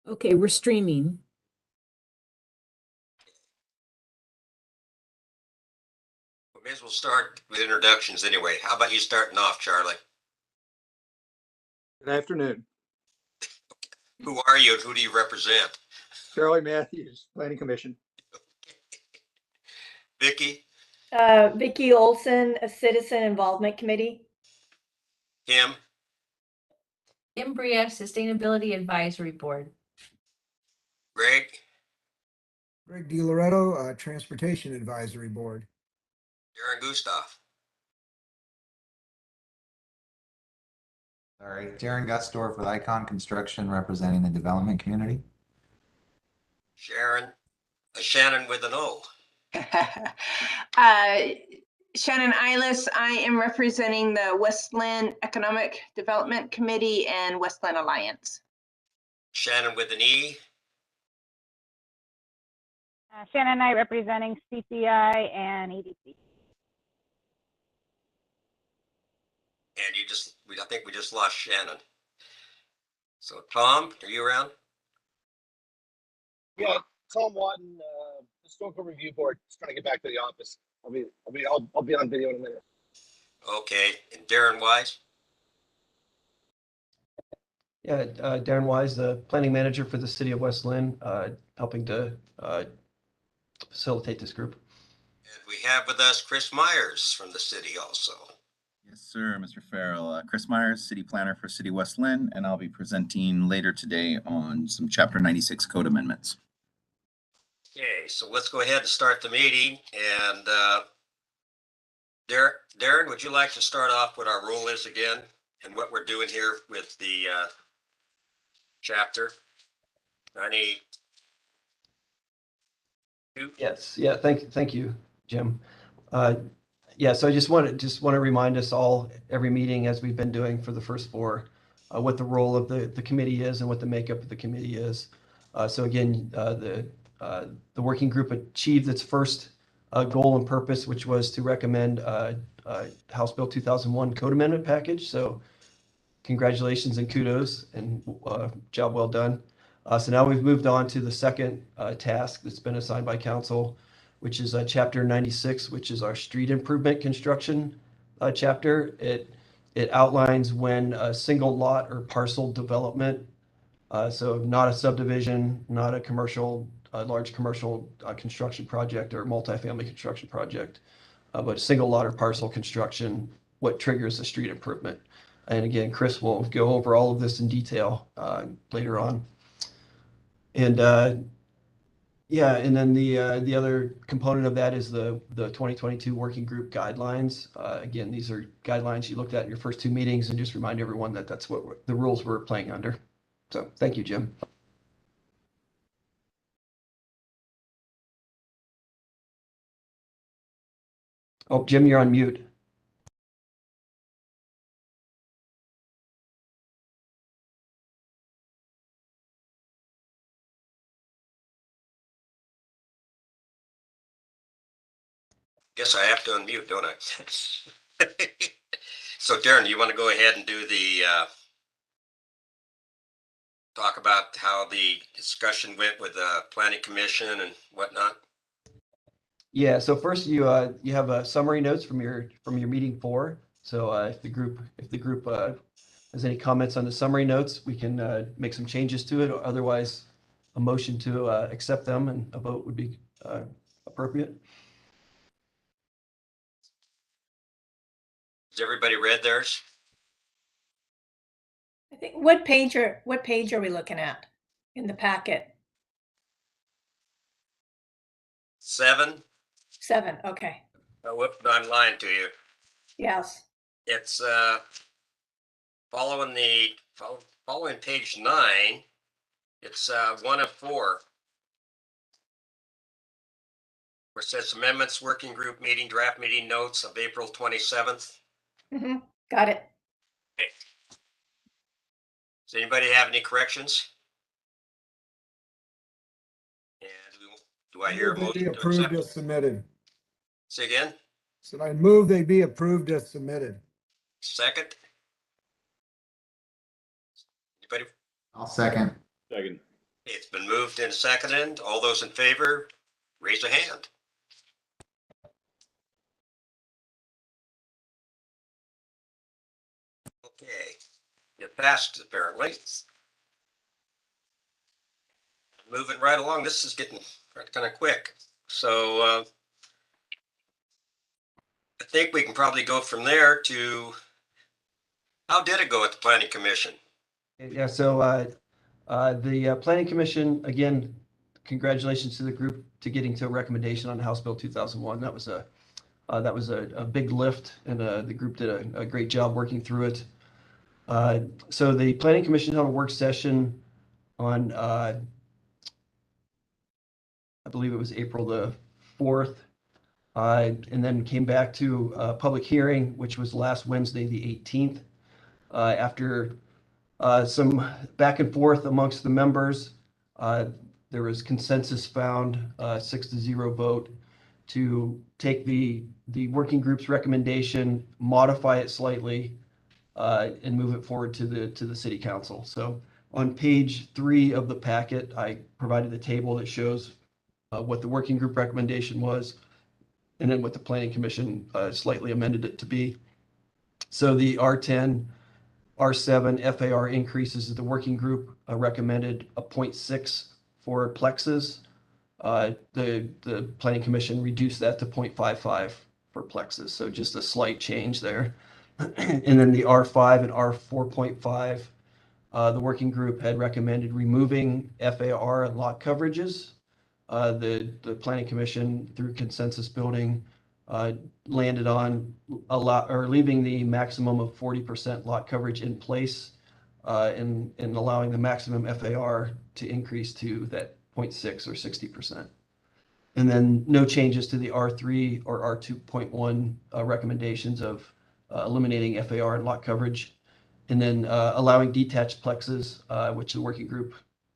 Okay, we're streaming. We may as well start with introductions anyway. How about you starting off, Charlie? Good afternoon. Who are you and who do you represent? Charlie Matthews, Planning Commission. Vicky, Vicki Olson, a Citizen Involvement Committee. Kim, Imbria Sustainability Advisory Board. Greg, Greg DiLoretto, Transportation Advisory Board. Darren Gustav. All right, Darren Gusdorf with Icon Construction representing the development community. Shannon with an O. Shannon Eilis, I am representing the Westland Economic Development Committee and Westland Alliance. Shannon with an E. Shannon Knight representing CPI and EDC. And I think we just lost Shannon. So Tom, are you around? Yeah, Tom Watton, Historical Review Board. Just trying to get back to the office. I'll be on video in a minute. Okay, and Darren Wise. Yeah, Darren Wise, the planning manager for the city of West Linn, helping to facilitate this group. And we have with us Chris Myers from the city also. Yes, sir, Mr. Farrell. Chris Myers, City Planner for City West Linn, and I'll be presenting later today on some Chapter 96 code amendments. Okay, so let's go ahead and start the meeting. And Darren, would you like to start off what our rule is again and what we're doing here with the chapter? Yes, yeah, thank you, Jim. Yeah, so I just want to remind us all every meeting, as we've been doing for the first four, what the role of the committee is and what the makeup of the committee is. So again, the working group achieved its first goal and purpose, which was to recommend House Bill 2001 code amendment package. So congratulations and kudos and job well done. So now we've moved on to the second task that's been assigned by council, which is Chapter 96, which is our street improvement construction chapter. It outlines when a single lot or parcel development, so not a subdivision, not a commercial, large commercial construction project or multifamily construction project, but single lot or parcel construction, what triggers a street improvement. And again, Chris will go over all of this in detail later on. And yeah, and then the other component of that is the 2022 working group guidelines. Again, these are guidelines you looked at in your first two meetings, and just remind everyone that that's what the rules we're playing under. So thank you, Jim. Oh, Jim, you're on mute. Guess I have to unmute, don't I? So Darren, you want to go ahead and do the talk about how the discussion went with the planning commission and whatnot? Yeah, so first you have summary notes from your meeting 4. So if the group has any comments on the summary notes, we can make some changes to it. Otherwise, a motion to accept them and a vote would be appropriate. Has everybody read theirs? I think what page are we looking at in the packet? 7. 7. Okay. Oh, whoop, no, I'm lying to you. Yes. It's following page 9. It's 1 of 4. Where it says amendments, working group meeting, draft meeting notes of April 27th. Mm-hmm. Got it. Okay. Does anybody have any corrections? And do I hear a motion to Approved accept? as submitted. Say again? So I move they be approved as submitted. Second? Anybody? I'll second. Second. It's been moved and seconded. All those in favor, raise a hand. Okay, it passed apparently. Moving right along. This is getting kind of quick. So I think we can probably go from there to, how did it go at the Planning Commission? Yeah, so the Planning Commission, again, congratulations to the group to getting to a recommendation on House Bill 2001. That was a big lift, and the group did a great job working through it. So the Planning Commission held a work session on, I believe it was April the 4th, and then came back to a public hearing, which was last Wednesday, the 18th. After some back and forth amongst the members, there was consensus found, 6-0 vote to take the working group's recommendation, modify it slightly, and move it forward to the city council. So on page 3 of the packet, I provided the table that shows what the working group recommendation was, and then what the planning commission slightly amended it to be. So the R10, R7 FAR increases that the working group recommended a 0.6 for plexes. The planning commission reduced that to 0.55 for plexes. So just a slight change there. And then the R5 and R4.5, the working group had recommended removing FAR and lot coverages. The planning commission, through consensus building, landed on leaving the maximum of 40% lot coverage in place, and allowing the maximum FAR to increase to that 0.6 or 60%. And then no changes to the R3 or R2.1 recommendations of eliminating FAR and lot coverage. And then allowing detached plexes, which the working group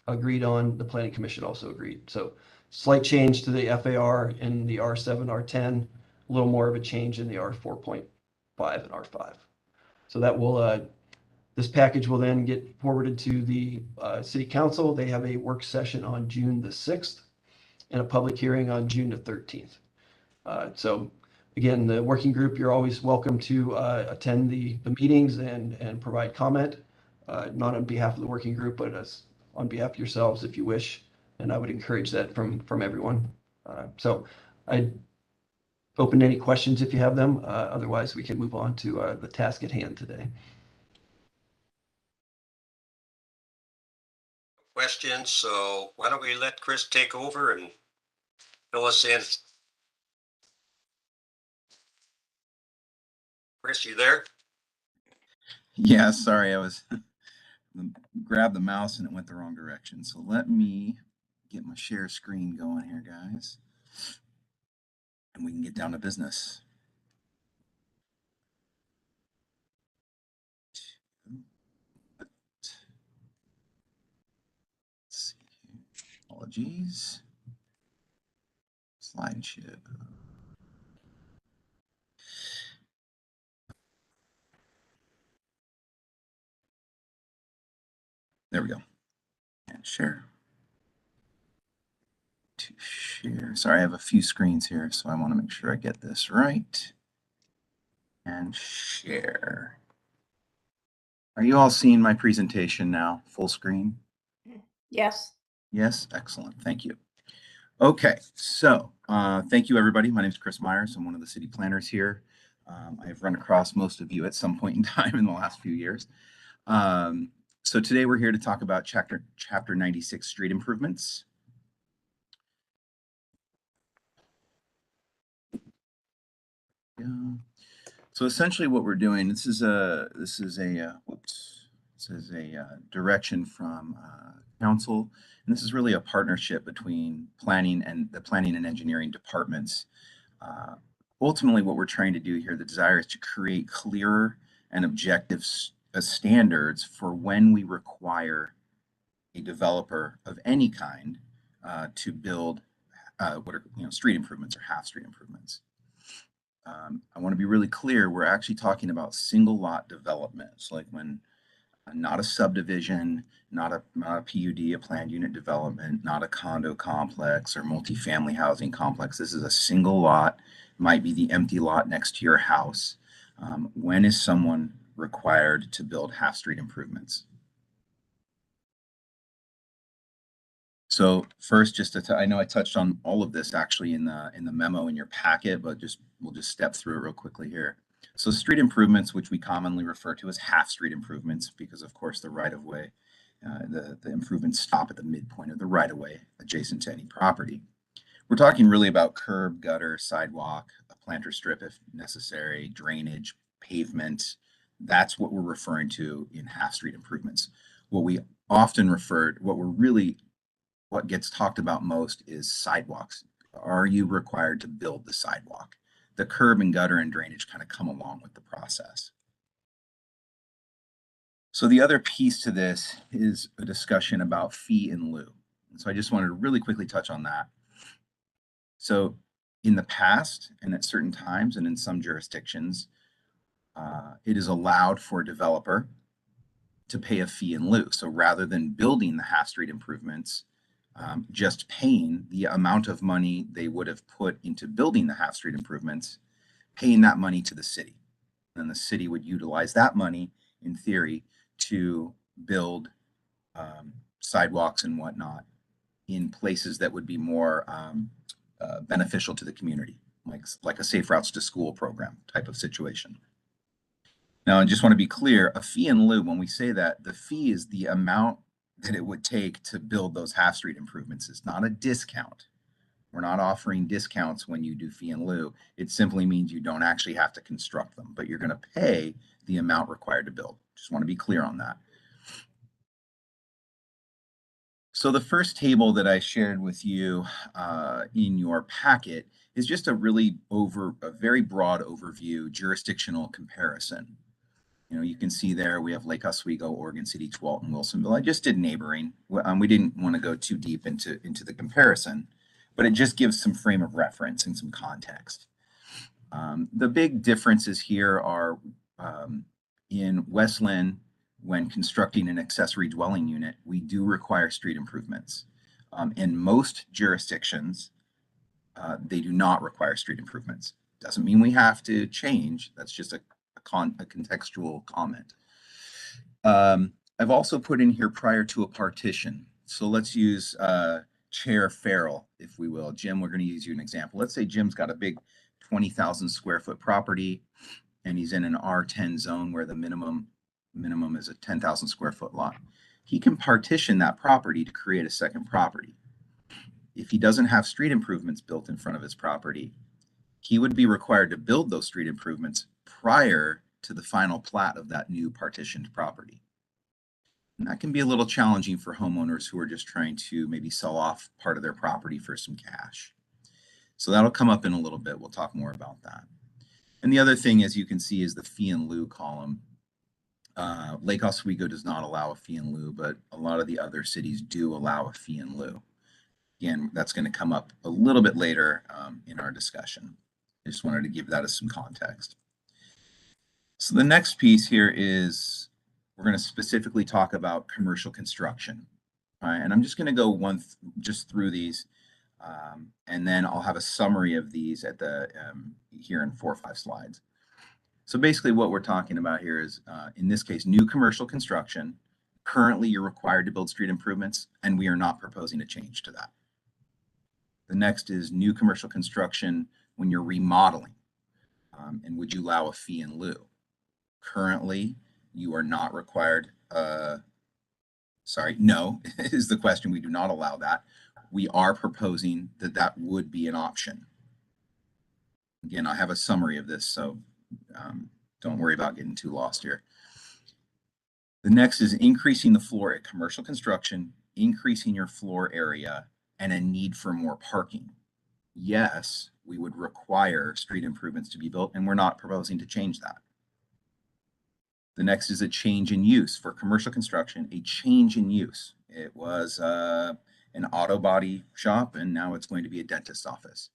agreed on, the planning commission also agreed. So slight change to the FAR in the R7, R10, a little more of a change in the R4.5 and R5. So that will, this package will then get forwarded to the city council. They have a work session on June the 6th and a public hearing on June the 13th. So again, the working group, you're always welcome to attend the meetings and provide comment, not on behalf of the working group, but as on behalf of yourselves if you wish. And I would encourage that from everyone. So I open any questions if you have them. Otherwise, we can move on to the task at hand today. Questions? So why don't we let Chris take over and fill us in? Chris, you there? Yeah, sorry, I was grabbed the mouse and it went the wrong direction. So let me get my share screen going here, guys. And we can get down to business. Let's see here. Apologies. Slideshow. There we go. And share. To share. Sorry, I have a few screens here, so I want to make sure I get this right. And share. Are you all seeing my presentation now, full screen? Yes. Yes, excellent. Thank you. Okay, so thank you, everybody. My name is Chris Myers. I'm one of the city planners here. I've run across most of you at some point in time in the last few years. So today we're here to talk about Chapter 96 street improvements. Yeah. So essentially what we're doing, this is a direction from council, and this is really a partnership between planning and the planning and engineering departments. Ultimately, what we're trying to do here, the desire is to create clearer and objective standards for when we require a developer of any kind to build what are street improvements or half street improvements. I want to be really clear, we're actually talking about single lot developments, like when not a subdivision, not a PUD, a planned unit development, not a condo complex or multifamily housing complex. This is a single lot, might be the empty lot next to your house. When is someone required to build half-street improvements? So first, I know I touched on all of this actually in the memo in your packet, but we'll just step through it real quickly here. So street improvements, which we commonly refer to as half-street improvements, because of course the right-of-way, the improvements stop at the midpoint of the right-of-way adjacent to any property. We're talking really about curb, gutter, sidewalk, a planter strip if necessary, drainage, pavement. That's what we're referring to in half-street improvements. What we often what gets talked about most is sidewalks. Are you required to build the sidewalk? The curb and gutter and drainage kind of come along with the process. So the other piece to this is a discussion about fee in lieu. And so I just wanted to really quickly touch on that. So in the past and at certain times and in some jurisdictions, it is allowed for a developer to pay a fee in lieu. So rather than building the half-street improvements, just paying the amount of money they would have put into building the half-street improvements, paying that money to the city. And the city would utilize that money, in theory, to build sidewalks and whatnot in places that would be more beneficial to the community, like a Safe Routes to School program type of situation. Now, I just want to be clear, a fee in lieu, when we say that, the fee is the amount that it would take to build those half-street improvements. It's not a discount. We're not offering discounts when you do fee in lieu. It simply means you don't actually have to construct them, but you're going to pay the amount required to build. Just want to be clear on that. So the first table that I shared with you in your packet is just a very broad overview jurisdictional comparison. You can see there we have Lake Oswego, Oregon City, Tualatin, Wilsonville. I just did neighboring. We didn't want to go too deep into the comparison, but it just gives some frame of reference and some context. The big differences here are in West Linn, when constructing an accessory dwelling unit, we do require street improvements. In most jurisdictions, they do not require street improvements. Doesn't mean we have to change. That's just a contextual comment. I've also put in here prior to a partition. So let's use Chair Farrell, if we will. Jim, we're going to use you an example. Let's say Jim's got a big 20,000 square foot property and he's in an R10 zone where the minimum is a 10,000 square foot lot. He can partition that property to create a second property. If he doesn't have street improvements built in front of his property, he would be required to build those street improvements prior to the final plat of that new partitioned property. And that can be a little challenging for homeowners who are just trying to maybe sell off part of their property for some cash. So that'll come up in a little bit. We'll talk more about that. And the other thing, as you can see, is the fee in lieu column. Lake Oswego does not allow a fee in lieu, but a lot of the other cities do allow a fee in lieu. Again, that's going to come up a little bit later in our discussion. I just wanted to give that as some context. So the next piece here is we're going to specifically talk about commercial construction. All right, and I'm just going to go just through these, and then I'll have a summary of these at the here in 4 or 5 slides. So basically what we're talking about here is, in this case, new commercial construction. Currently, you're required to build street improvements, and we are not proposing a change to that. The next is new commercial construction when you're remodeling, and would you allow a fee in lieu? Currently, you are not required. No is the question. We do not allow that. We are proposing that would be an option. Again, I have a summary of this, so don't worry about getting too lost here. The next is increasing the floor at commercial construction, increasing your floor area, and a need for more parking. Yes, we would require street improvements to be built, and we're not proposing to change that. The next is a change in use for commercial construction, a change in use. It was an auto body shop, and now it's going to be a dentist's office.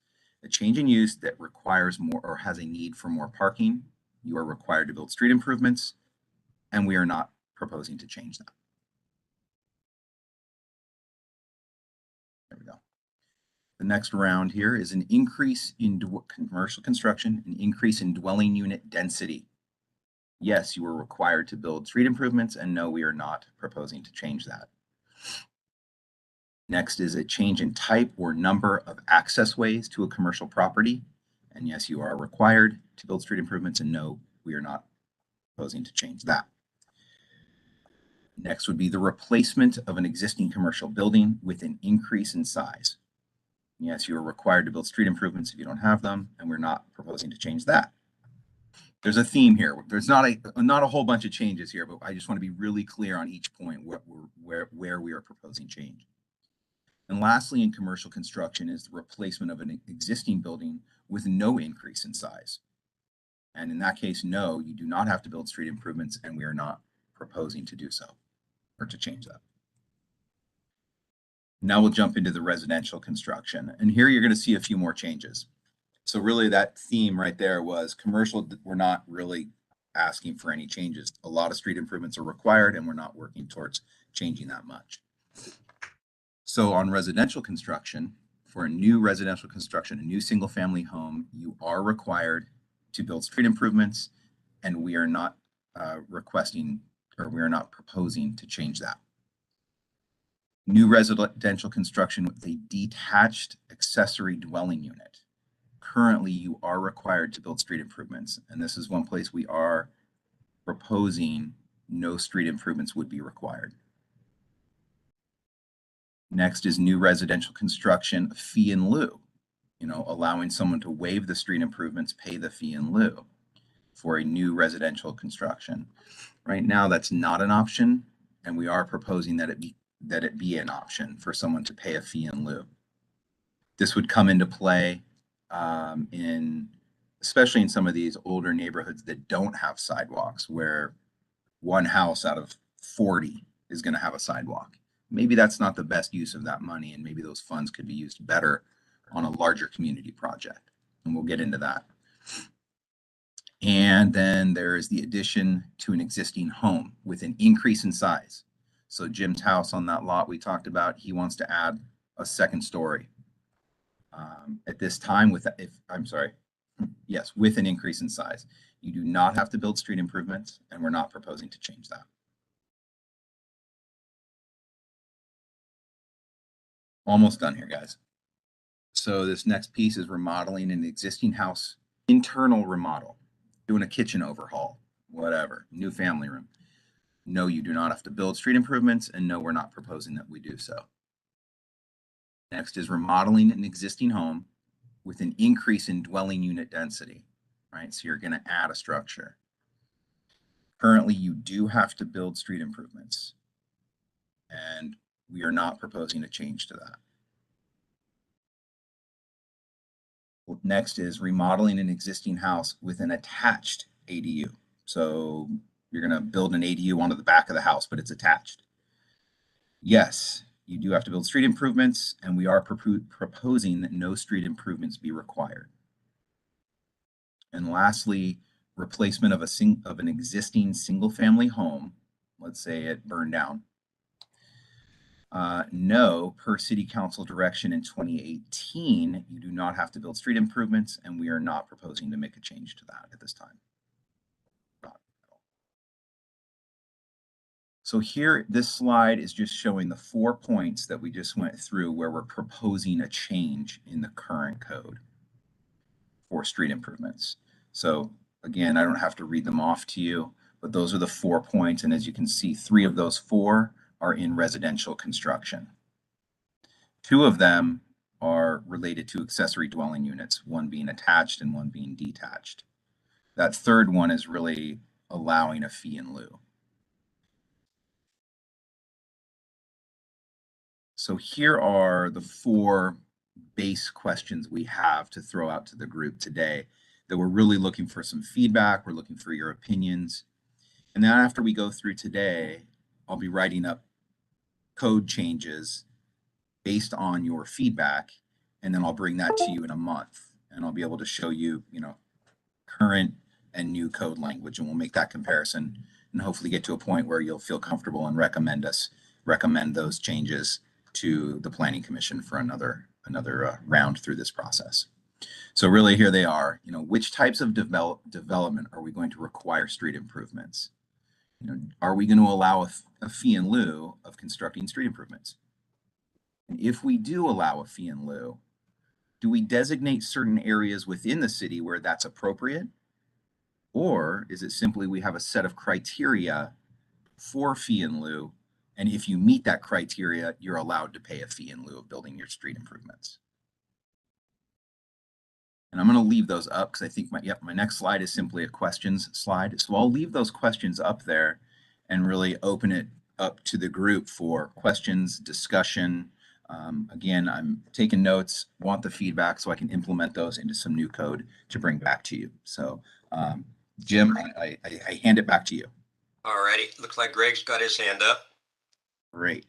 A change in use that requires more or has a need for more parking. You are required to build street improvements, and we are not proposing to change that. There we go. The next round here is an increase in commercial construction, an increase in dwelling unit density. Yes, you are required to build street improvements, and no, we are not proposing to change that. Next is a change in type or number of access ways to a commercial property. And yes, you are required to build street improvements, and no, we are not proposing to change that. Next would be the replacement of an existing commercial building with an increase in size. Yes, you are required to build street improvements if you don't have them, and we're not proposing to change that. There's a theme here. There's not a whole bunch of changes here, but I just want to be really clear on each point where we are proposing change. And lastly, in commercial construction is the replacement of an existing building with no increase in size. And in that case, no, you do not have to build street improvements, and we are not proposing to do so or to change that. Now we'll jump into the residential construction. And here you're going to see a few more changes. So really that theme right there was commercial, we're not really asking for any changes. A lot of street improvements are required, and we're not working towards changing that much. So on residential construction, for a new residential construction, a new single family home, you are required to build street improvements, and we are not requesting, or we are not proposing to change that. New residential construction with a detached accessory dwelling unit. Currently, you are required to build street improvements, and this is one place we are proposing no street improvements would be required. Next is new residential construction fee in lieu, allowing someone to waive the street improvements, pay the fee in lieu for a new residential construction. Right now, that's not an option, and we are proposing that it be an option for someone to pay a fee in lieu. This would come into play especially in some of these older neighborhoods that don't have sidewalks, where one house out of 40 is going to have a sidewalk. Maybe that's not the best use of that money, and maybe those funds could be used better on a larger community project, and we'll get into that. And then there is the addition to an existing home with an increase in size. So Jim's house on that lot we talked about, he wants to add a second story. At this time, with an increase in size. You do not have to build street improvements, and we're not proposing to change that. Almost done here, guys. So this next piece is remodeling an existing house, internal remodel, doing a kitchen overhaul, whatever, new family room. No, you do not have to build street improvements, and no, we're not proposing that we do so. Next is remodeling an existing home with an increase in dwelling unit density, right? So you're going to add a structure. Currently, you do have to build street improvements, and we are not proposing a change to that. Next is remodeling an existing house with an attached ADU. So you're going to build an ADU onto the back of the house, but it's attached. Yes, you do have to build street improvements, and we are proposing that no street improvements be required. And lastly, replacement of an existing single-family home. Let's say it burned down. No, per City Council direction in 2018, you do not have to build street improvements, and we are not proposing to make a change to that at this time. So here, this slide is just showing the 4 points that we just went through where we're proposing a change in the current code for street improvements. So again, I don't have to read them off to you, but those are the 4 points. And as you can see, 3 of those 4 are in residential construction. 2 of them are related to accessory dwelling units, one being attached and one being detached. That third one is really allowing a fee in lieu. So here are the 4 base questions we have to throw out to the group today that we're really looking for some feedback. We're looking for your opinions. And then after we go through today, I'll be writing up code changes based on your feedback. And then I'll bring that to you in a month, and I'll be able to show you, current and new code language, and we'll make that comparison and hopefully get to a point where you'll feel comfortable and recommend those changes to the Planning Commission for another round through this process. So really here they are, which types of development are we going to require street improvements? Are we going to allow a fee in lieu of constructing street improvements? And if we do allow a fee in lieu, do we designate certain areas within the city where that's appropriate? Or is it simply we have a set of criteria for fee in lieu, and if you meet that criteria, you're allowed to pay a fee in lieu of building your street improvements? And I'm going to leave those up because I think my next slide is simply a questions slide. So I'll leave those questions up there and really open it up to the group for questions, discussion. Again, I'm taking notes, want the feedback so I can implement those into some new code to bring back to you. So Jim, I hand it back to you. All righty. Looks like Greg's got his hand up. Great.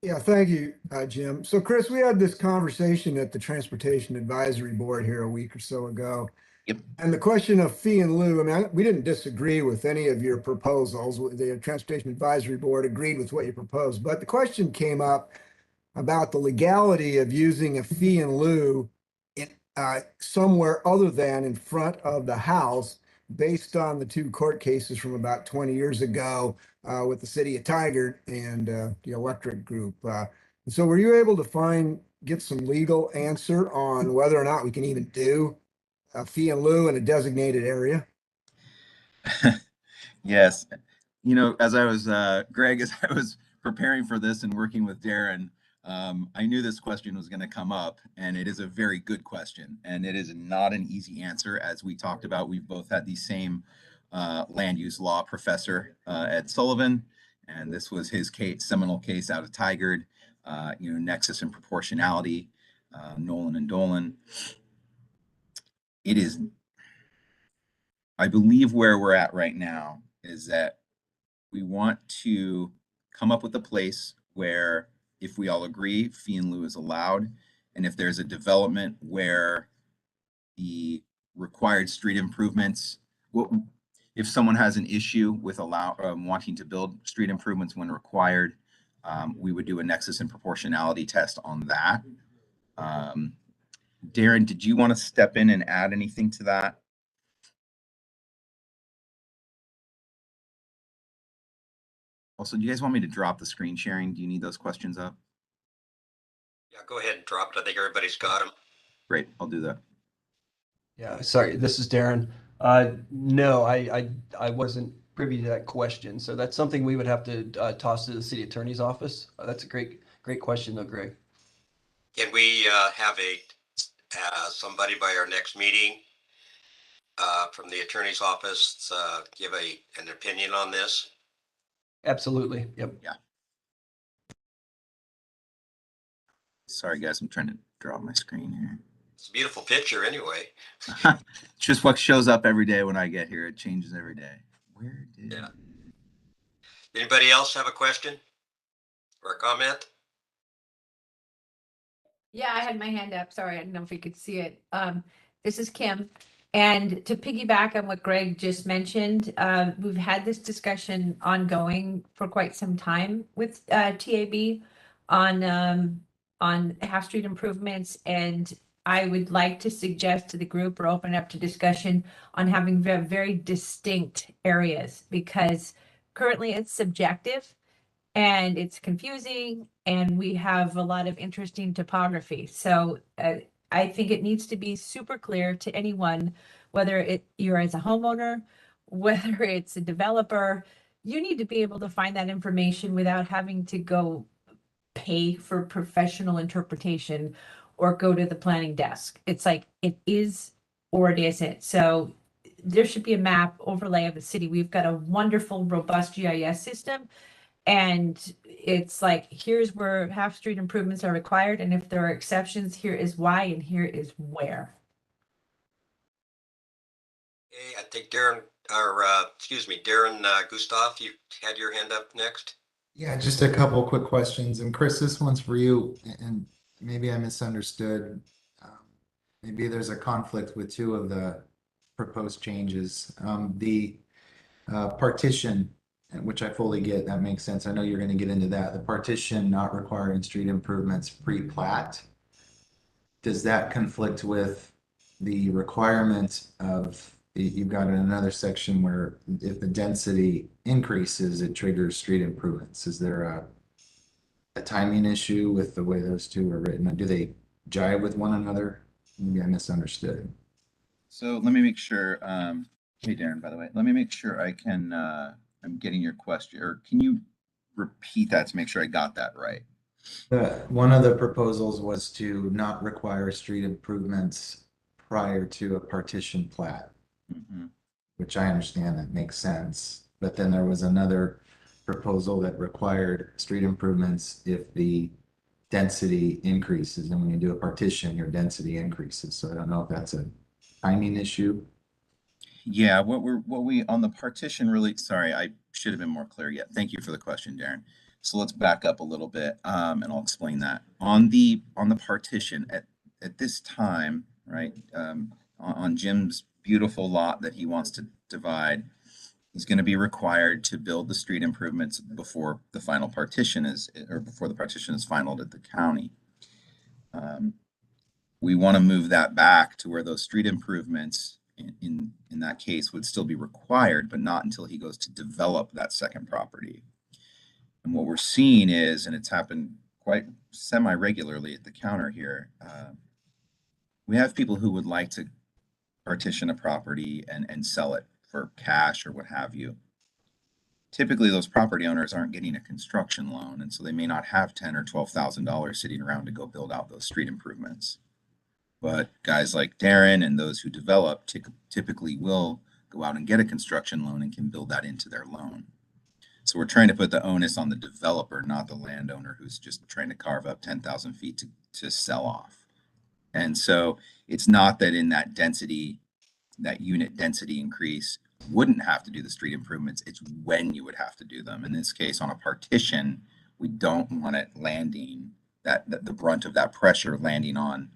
Yeah, thank you, Jim. So Chris, we had this conversation at the Transportation Advisory Board here a week or so ago. Yep. And the question of fee in lieu, we didn't disagree with any of your proposals. The Transportation Advisory Board agreed with what you proposed, but the question came up about the legality of using a fee in lieu somewhere other than in front of the house, based on the two court cases from about 20 years ago with the city of Tigard and the electric group. So were you able to get some legal answer on whether or not we can even do a fee in lieu in a designated area? Yes. As I was, Greg, as I was preparing for this and working with Darren, I knew this question was going to come up, and it is a very good question, and it is not an easy answer. As we talked about, we've both had the same land use law professor, Ed Sullivan, and this was his seminal case out of Tigard, nexus and proportionality, Nolan and Dolan. It is, I believe where we're at right now is that we want to come up with a place where, if we all agree, fee in lieu is allowed, and if there's a development where the required street improvements, if someone has an issue with wanting to build street improvements when required, we would do a nexus and proportionality test on that. Darren, did you want to step in and add anything to that? Also, do you guys want me to drop the screen sharing? Do you need those questions up? Yeah, go ahead and drop it. I think everybody's got them. Great, I'll do that. Yeah, sorry, this is Darren. No, I wasn't privy to that question. So that's something we would have to toss to the city attorney's office. That's a great question though, Greg. Can we have somebody by our next meeting from the attorney's office give an opinion on this? Absolutely. Yep. Yeah. Sorry, guys, I'm trying to draw my screen here. It's a beautiful picture anyway. Just what shows up every day when I get here. It changes every day. Where did... Yeah. Anybody else have a question or a comment? Yeah, I had my hand up. Sorry, I don't know if you could see it. This is Kim. And to piggyback on what Greg just mentioned, we've had this discussion ongoing for quite some time with TAB on half street improvements. And I would like to suggest to the group or open up to discussion on having very distinct areas, because currently it's subjective and it's confusing, and we have a lot of interesting topography. So I think it needs to be super clear to anyone, whether you're as a homeowner, whether it's a developer, you need to be able to find that information without having to go pay for professional interpretation or go to the planning desk. It's like it is or it isn't. So there should be a map overlay of the city. We've got a wonderful, robust GIS system. And it's like, here's where half street improvements are required. And if there are exceptions, here is why, and here is where. Okay, I think Darren Gustav, you had your hand up next. Yeah, just a couple quick questions. And Chris, this one's for you, and maybe I misunderstood. Maybe there's a conflict with two of the proposed changes. The partition and which I fully get, that makes sense. I know you're gonna get into that. The partition not requiring street improvements pre-plat. Does that conflict with the requirement of, you've got another section where if the density increases, it triggers street improvements? Is there a timing issue with the way those two are written? Do they jive with one another? Maybe I misunderstood. So let me make sure, hey Darren, by the way, let me make sure I can, I'm getting your question, or can you repeat that to make sure I got that right? One of the proposals was to not require street improvements prior to a partition plat, which I understand that makes sense. But then there was another proposal that required street improvements if the density increases. And when you do a partition, your density increases. So I don't know if that's a timing issue. Yeah, what we on the partition really, sorry, I should have been more clear yet. Thank you for the question, Darren. So let's back up a little bit, and I'll explain that. On the partition at this time, right, on Jim's beautiful lot that he wants to divide, he's going to be required to build the street improvements before the final partition is, or before the partition is finalized at the county. We want to move that back to where those street improvements in that case would still be required, but not until he goes to develop that second property. And what we're seeing is, and it's happened quite semi-regularly at the counter here, we have people who would like to partition a property and sell it for cash or what have you. Typically, those property owners aren't getting a construction loan, and so they may not have $10,000 or $12,000 sitting around to go build out those street improvements. But guys like Darren and those who develop typically will go out and get a construction loan and can build that into their loan. So we're trying to put the onus on the developer, not the landowner who's just trying to carve up 10,000 feet to sell off. And so it's not that in that density, that unit density increase wouldn't have to do the street improvements. It's when you would have to do them. In this case, on a partition, we don't want it landing, that the brunt of that pressure landing on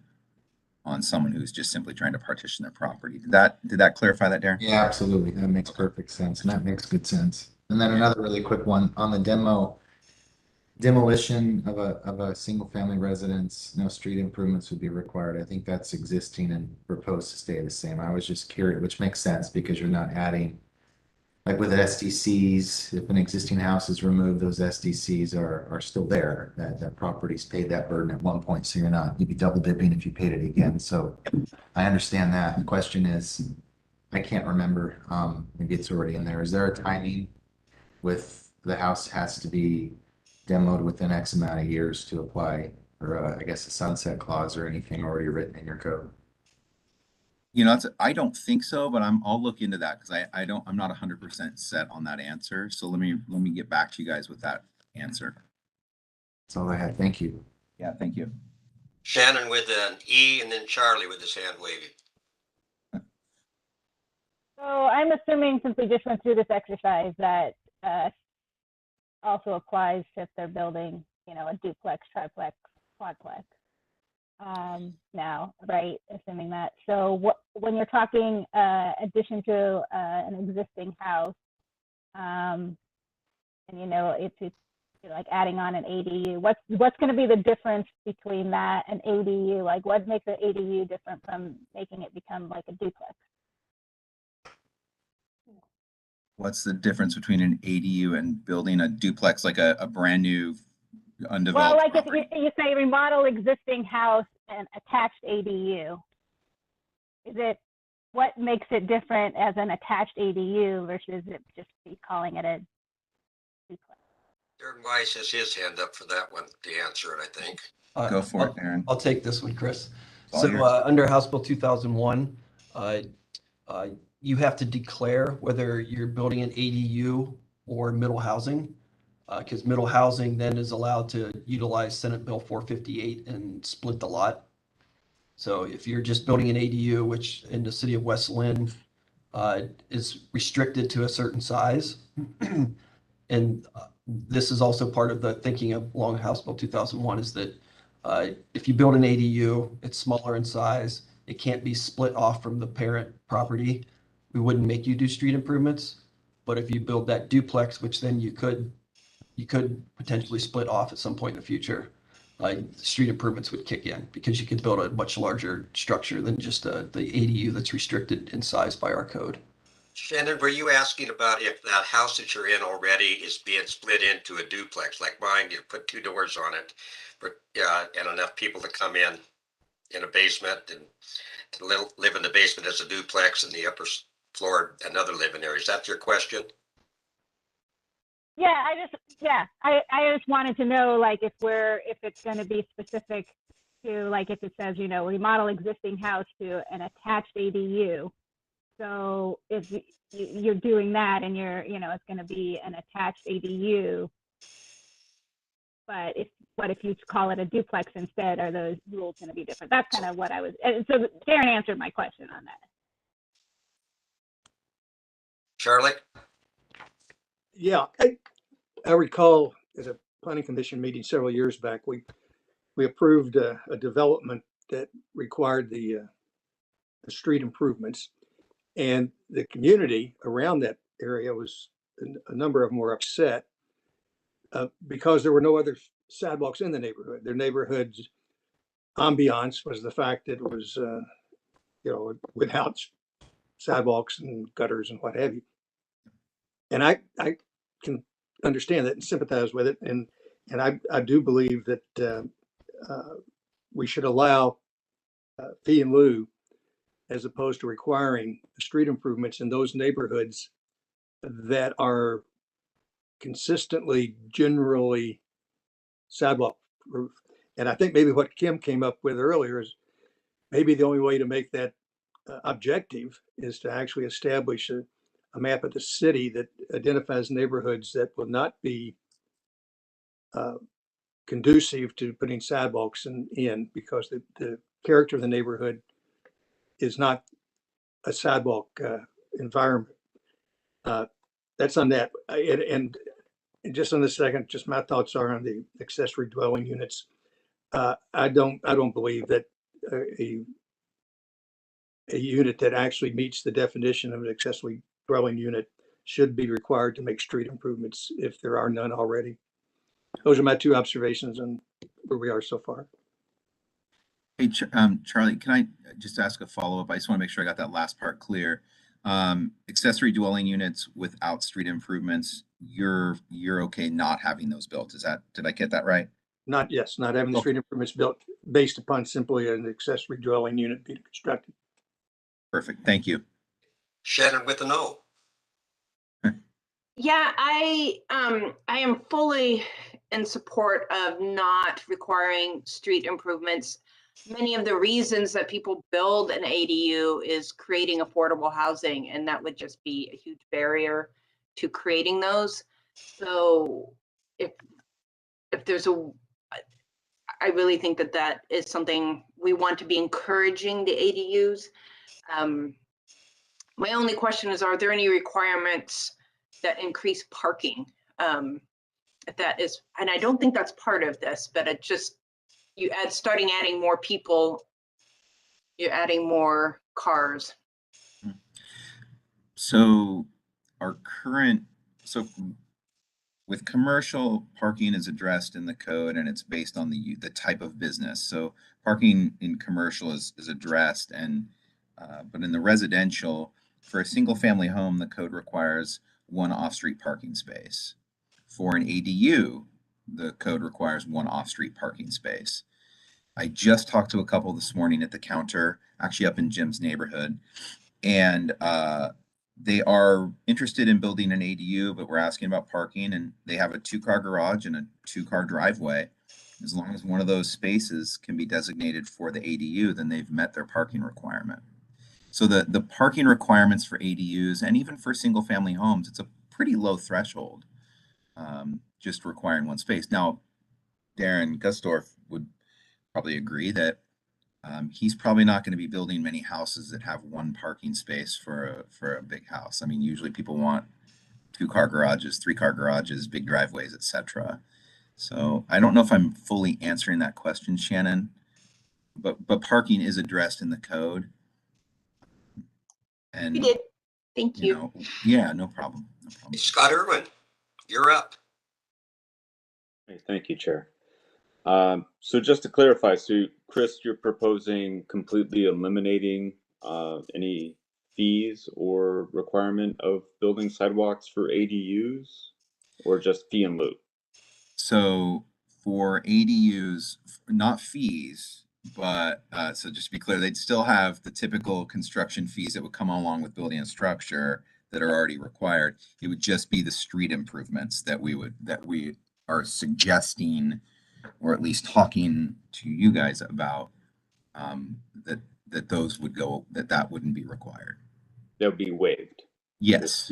someone who's just simply trying to partition their property. Did that clarify that, Darren? Yeah, absolutely. That makes perfect sense. And that makes good sense. And then another really quick one on the demolition of a single family residence, no street improvements would be required. I think that's existing and proposed to stay the same. I was just curious, which makes sense because you're not adding, like with SDCs, if an existing house is removed, those SDCs are still there. That property's paid that burden at one point, so you'd be double dipping if you paid it again. So I understand that. The question is, I can't remember, maybe it's already in there. Is there a timing with the house has to be demoed within X amount of years to apply, or I guess a sunset clause or anything already written in your code? You know, I don't think so, but I'll look into that because I'm not 100% set on that answer. So let me get back to you guys with that answer. That's all I had. Thank you. Yeah, thank you. Shannon with an E and then Charlie with his hand waving. So I'm assuming, since we just went through this exercise, that also applies if they're building, a duplex, triplex, quadplex. Now, right? Assuming that. So when you're talking addition to an existing house, and it's like adding on an ADU, what's going to be the difference between that and ADU? Like, what makes an ADU different from making it become like a duplex? What's the difference between an ADU and building a duplex, like a brand new undeveloped Well, like property? if you say remodel existing house and attached ADU, what makes it different as an attached ADU versus it just be calling it a duplex? Darren Weiss has his hand up for that one to answer it, I think. Go for it, Aaron. I'll take this one, Chris. All So yours. under House Bill 2001, you have to declare whether you're building an ADU or middle housing, because middle housing then is allowed to utilize Senate Bill 458 and split the lot. So if you're just building an ADU, which in the city of West Linn is restricted to a certain size, and this is also part of the thinking of along House Bill 2001 is that if you build an ADU, it's smaller in size, it can't be split off from the parent property. We wouldn't make you do street improvements. But if you build that duplex, which then you could potentially split off at some point in the future, street improvements would kick in because you could build a much larger structure than just the ADU that's restricted in size by our code. Shannon, were you asking about if that house that you're in already is being split into a duplex like mine? You put 2 doors on it, but and enough people to come in a basement and to live in the basement as a duplex and the upper floor another living area. Is that your question? Yeah, I just wanted to know, like, if it's going to be specific to, like, if it says, remodel existing house to an attached ADU. So if you're doing that and it's going to be an attached ADU, but if you call it a duplex instead, are those rules going to be different? That's kind of what I was, and so Darren answered my question on that. Charlie? Yeah, I recall at a planning commission meeting several years back, we approved a development that required the street improvements, and the community around that area was, a number of them were upset because there were no other sidewalks in the neighborhood. Their neighborhood's ambiance was the fact that it was, without sidewalks and gutters and what have you. And I can understand that and sympathize with it. And I do believe that we should allow fee in lieu as opposed to requiring street improvements in those neighborhoods that are consistently generally sidewalk proof. And I think maybe what Kim came up with earlier is maybe the only way to make that objective is to actually establish a map of the city that identifies neighborhoods that will not be conducive to putting sidewalks in because the character of the neighborhood is not a sidewalk environment. That's on that. And just on the second, just my thoughts are on the accessory dwelling units. I don't believe that a unit that actually meets the definition of an accessory dwelling unit should be required to make street improvements if there are none already. Those are my 2 observations on where we are so far. Hey, Charlie, can I just ask a follow-up? I just want to make sure I got that last part clear. Accessory dwelling units without street improvements, you're okay not having those built. Did I get that right? Not having the street improvements built based upon simply an accessory dwelling unit being constructed. Perfect. Thank you. Shannon with a no. Yeah, I am fully in support of not requiring street improvements. Many of the reasons that people build an ADU is creating affordable housing, and that would just be a huge barrier to creating those. So if there's I really think that is something we want to be encouraging the ADUs. My only question is, are there any requirements that increase parking? If that is, and I don't think that's part of this, but it just, starting adding more people, you're adding more cars. So with commercial, parking is addressed in the code and it's based on the type of business. So parking in commercial is addressed, and but in the residential, for a single family home, the code requires 1 off-street parking space. For an ADU, the code requires 1 off-street parking space. I just talked to a couple this morning at the counter, actually up in Jim's neighborhood, and they are interested in building an ADU, but we're asking about parking, and they have a 2-car garage and a 2-car driveway. As long as one of those spaces can be designated for the ADU, then they've met their parking requirement. So the parking requirements for ADUs and even for single family homes, it's a pretty low threshold, just requiring 1 space. Now, Darren Gusdorf would probably agree that he's probably not going to be building many houses that have 1 parking space for a big house. I mean, usually people want 2-car garages, 3-car garages, big driveways, etc. So I don't know if I'm fully answering that question, Shannon, but parking is addressed in the code. And You did. Thank you. Yeah, no problem. No problem. Scott Irwin, you're up. Hey, thank you, Chair. So just to clarify, so Chris, you're proposing completely eliminating any fees or requirement of building sidewalks for ADUs, or just fee in lieu? So for ADUs, not fees, but so just to be clear, they'd still have the typical construction fees that would come along with building a structure that are already required. It would just be the street improvements that we are suggesting, or at least talking to you guys about, that those would go, that wouldn't be required. That would be waived. Yes,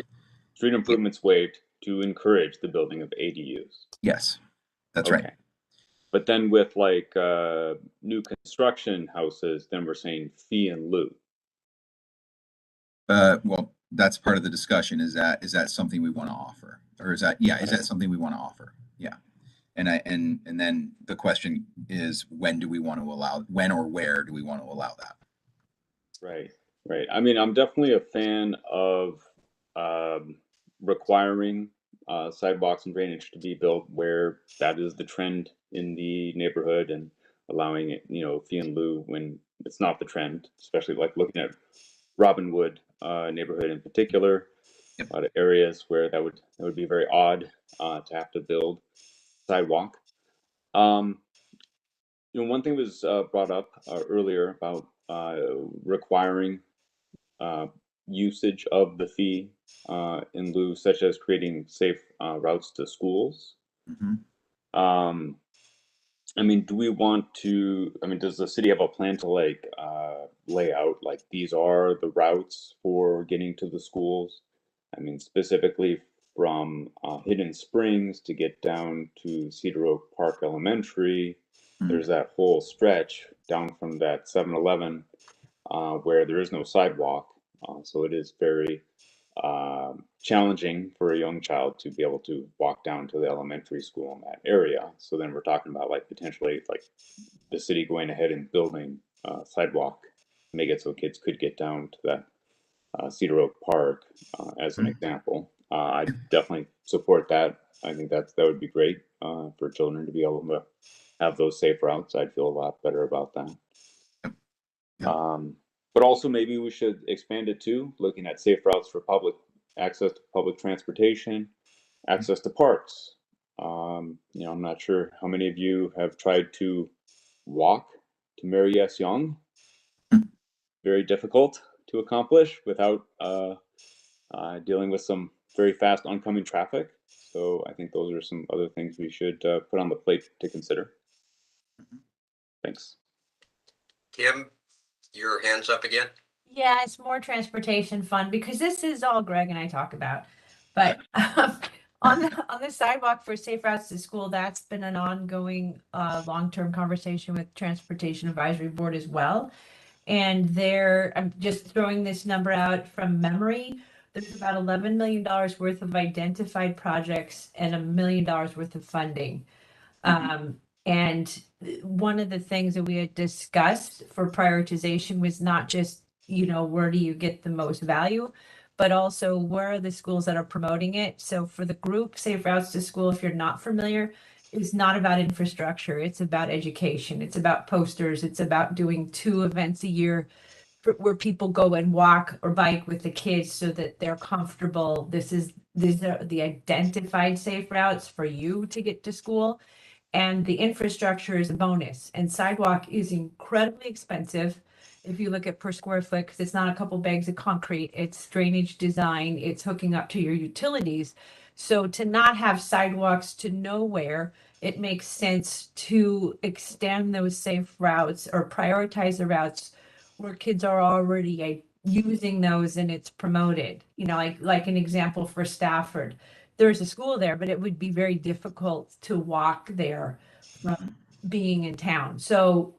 Street improvements waived to encourage the building of ADUs. yes, that's Okay. right. But then with like new construction houses, then we're saying fee in lieu. Well, that's part of the discussion. Is that something we want to offer? Or is that something we want to offer? Yeah. And then the question is, when or where do we want to allow that? Right, right. I mean, I'm definitely a fan of requiring sidewalks and drainage to be built where that is the trend in the neighborhood, and allowing it, fee in lieu when it's not the trend, especially like looking at Robinwood neighborhood in particular. Yep. A lot of areas where that would be very odd to have to build sidewalk. One thing was brought up earlier about requiring usage of the fee in lieu, such as creating safe routes to schools. Mm-hmm. I mean, does the city have a plan to lay out like these are the routes for getting to the schools? I mean, specifically from Hidden Springs to get down to Cedar Oak Park Elementary. There's that whole stretch down from that 7-Eleven where there is no sidewalk. So it is very challenging for a young child to be able to walk down to the elementary school in that area. So then we're talking about like potentially like the city going ahead and building a sidewalk, make it so kids could get down to that Cedar Oak Park as an example. I definitely support that. I think that would be great for children to be able to have those safe routes. I'd feel a lot better about that. But also maybe we should expand it to looking at safe routes for public access to public transportation, access to parks. I'm not sure how many of you have tried to walk to Mary S. Young. Very difficult to accomplish without dealing with some very fast oncoming traffic. So I think those are some other things we should put on the plate to consider. Thanks. Kim, your hands up again. Yeah, it's more transportation fund because this is all Greg and I talk about. But on the sidewalk for safe routes to school, that's been an ongoing long-term conversation with Transportation Advisory Board as well. And I'm just throwing this number out from memory. There's about $11 million worth of identified projects and $1 million worth of funding. And one of the things that we had discussed for prioritization was not just, where do you get the most value, but also where are the schools that are promoting it. So for the group Safe Routes to School, if you're not familiar, it's not about infrastructure. It's about education. It's about posters. It's about doing 2 events a year where people go and walk or bike with the kids so that they're comfortable. These are the identified safe routes for you to get to school. And the infrastructure is a bonus. And sidewalk is incredibly expensive. If you look at per square foot, because it's not a couple bags of concrete, it's drainage design, it's hooking up to your utilities. So to not have sidewalks to nowhere, it makes sense to extend those safe routes or prioritize the routes where kids are already using those and it's promoted. Like an example for Stafford. There's a school there, but it would be very difficult to walk there from being in town. So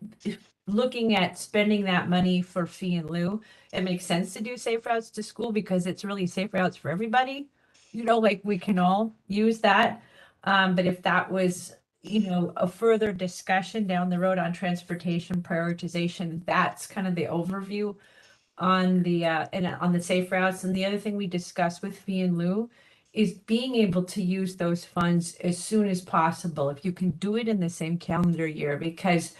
looking at spending that money for fee in lieu, it makes sense to do safe routes to school because it's really safe routes for everybody. Like we can all use that. But if that was, a further discussion down the road on transportation prioritization, that's kind of the overview on the safe routes. And the other thing we discussed with fee in lieu is being able to use those funds as soon as possible. If you can do it in the same calendar year, because